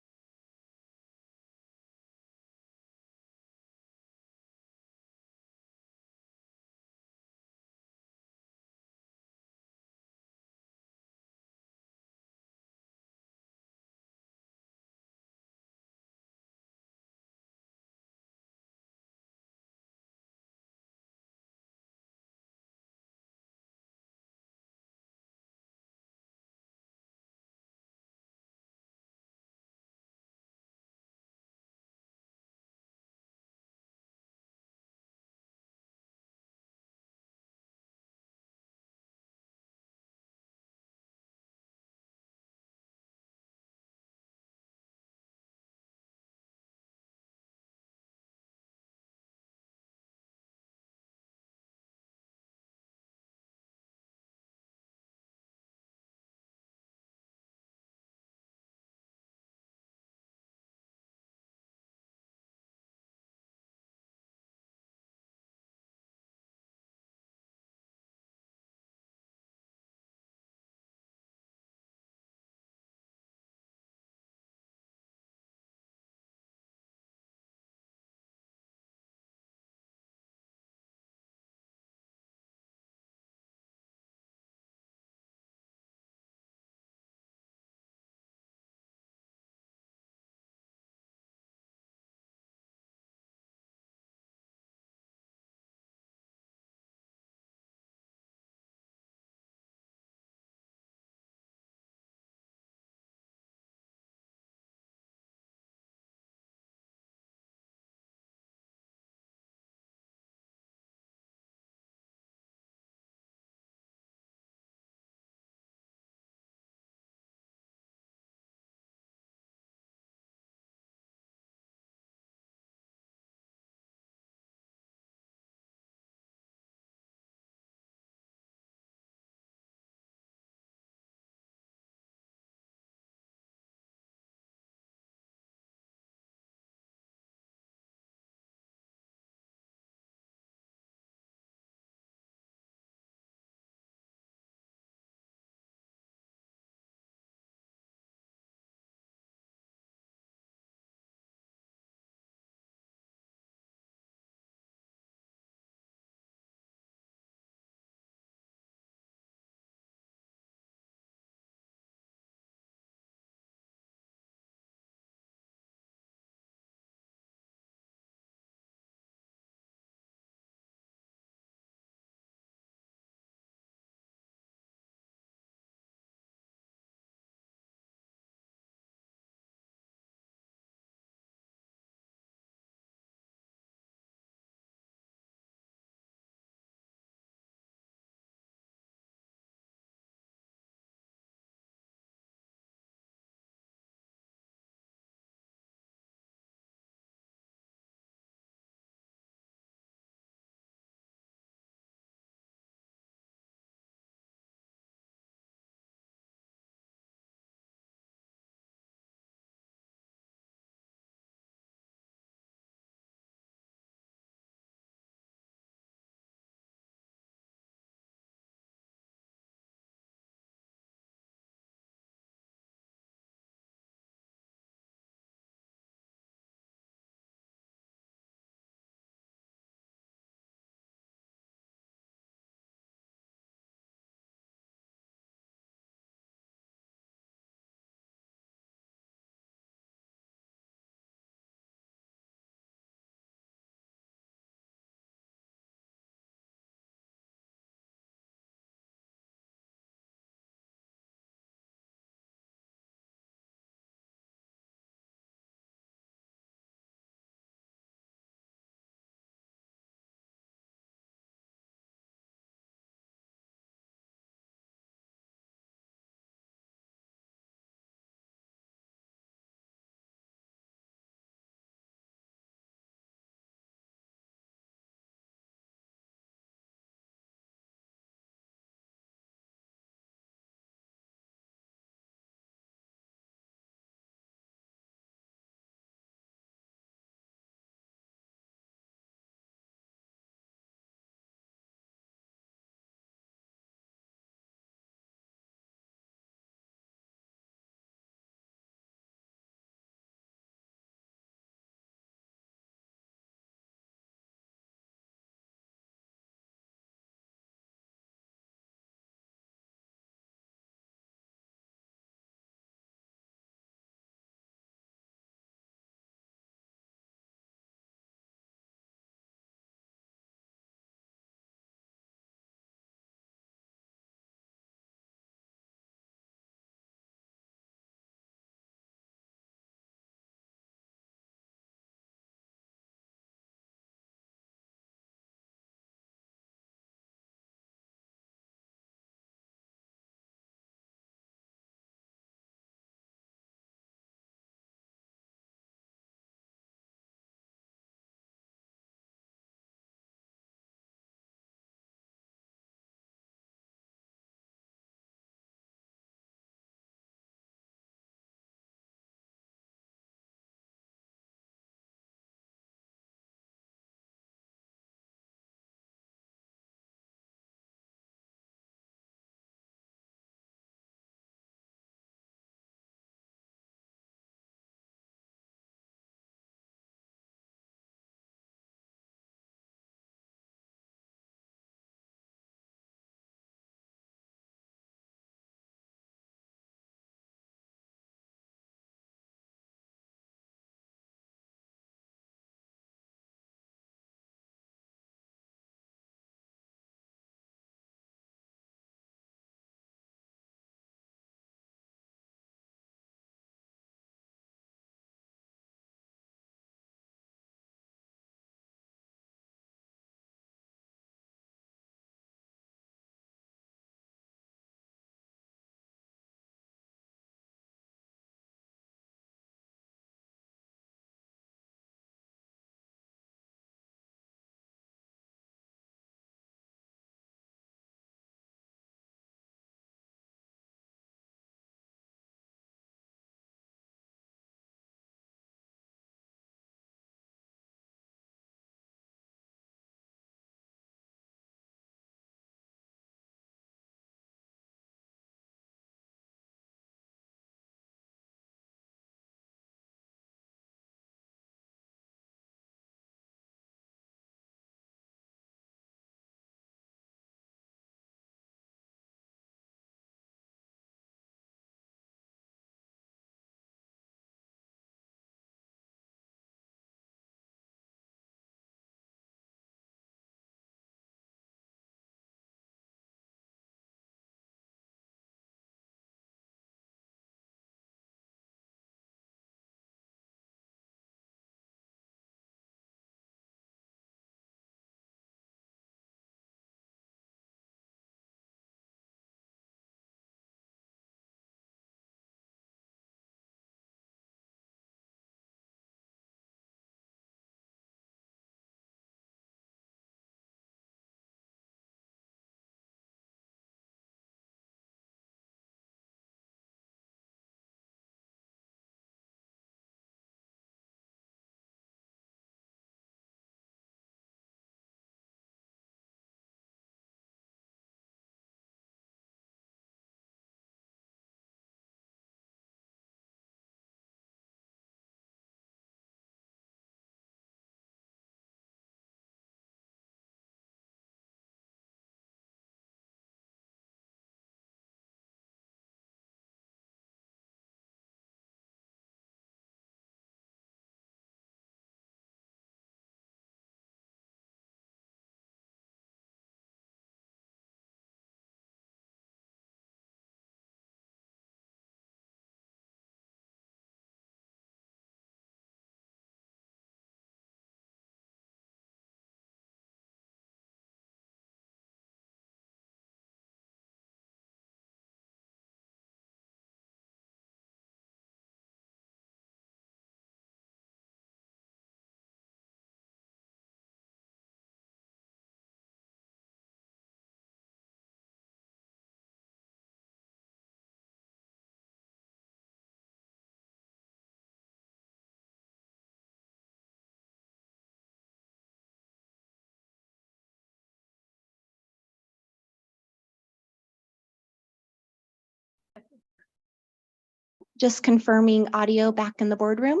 Just confirming audio back in the boardroom.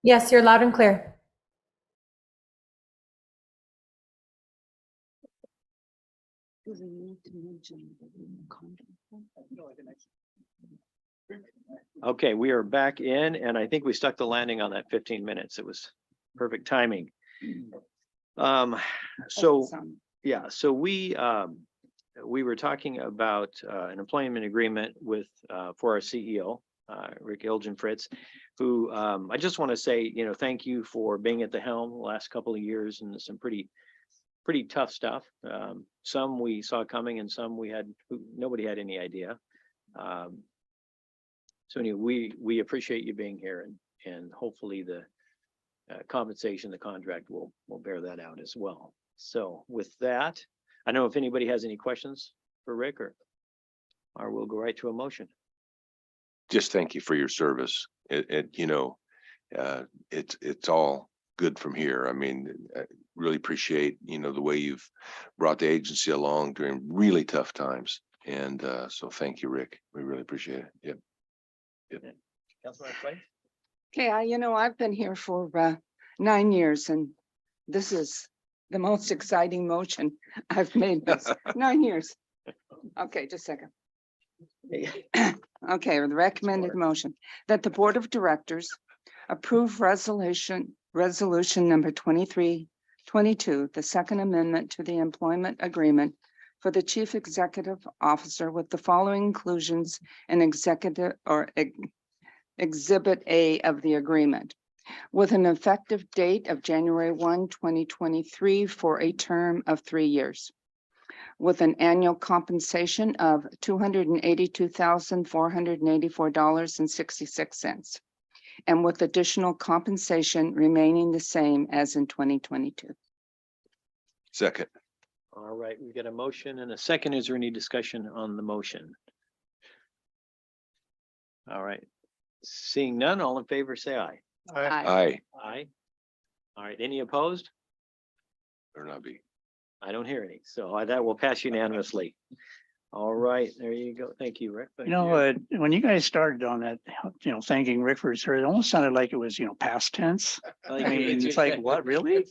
Yes, you're loud and clear. Okay, we are back in, and I think we stuck the landing on that 15 minutes. It was perfect timing. So, yeah, so we were talking about an employment agreement with for our CEO, Rick Ilgenfritz, who I just want to say, thank you for being at the helm the last couple of years and some pretty tough stuff. Some we saw coming and some nobody had any idea. So anyway, we appreciate you being here, and hopefully the compensation, the contract will bear that out as well. So with that, I don't know if anybody has any questions for Rick, or we'll go right to a motion. Just thank you for your service. It's all good from here. I mean, I really appreciate, the way you've brought the agency along during really tough times. And so thank you, Rick. We really appreciate it. Yep. Councilmember Clay? Okay, I've been here for 9 years, and this is the most exciting motion I've made this 9 years. Okay, just a second. Okay, the recommended motion that the Board of Directors approve resolution number 2322, the second amendment to the employment agreement for the Chief Executive Officer with the following inclusions in Exhibit A of the agreement, with an effective date of January 1, 2023 for a term of 3 years, with an annual compensation of $282,484.66, and with additional compensation remaining the same as in 2022. Second. All right, we get a motion and a second. Is there any discussion on the motion? All right, seeing none, all in favor, say aye. Aye. Aye. All right, any opposed? Better not be. I don't hear any, so that will pass unanimously. All right, there you go. Thank you, Rick. Thank When you guys started on that, thanking Rick for his service, it almost sounded like it was, past tense. I mean, it's like, what, really?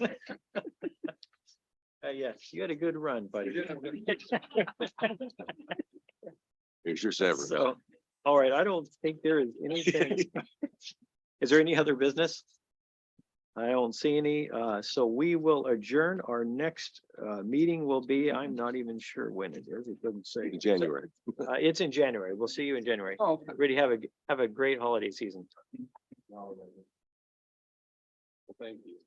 Yes, you had a good run, buddy. Here's your severance. So, all right, I don't think there is anything. Is there any other business? I don't see any. So we will adjourn. Our next meeting will be, I'm not even sure when it is. It doesn't say. In January. It's in January. We'll see you in January. Oh, Really have a great holiday season. Thank you.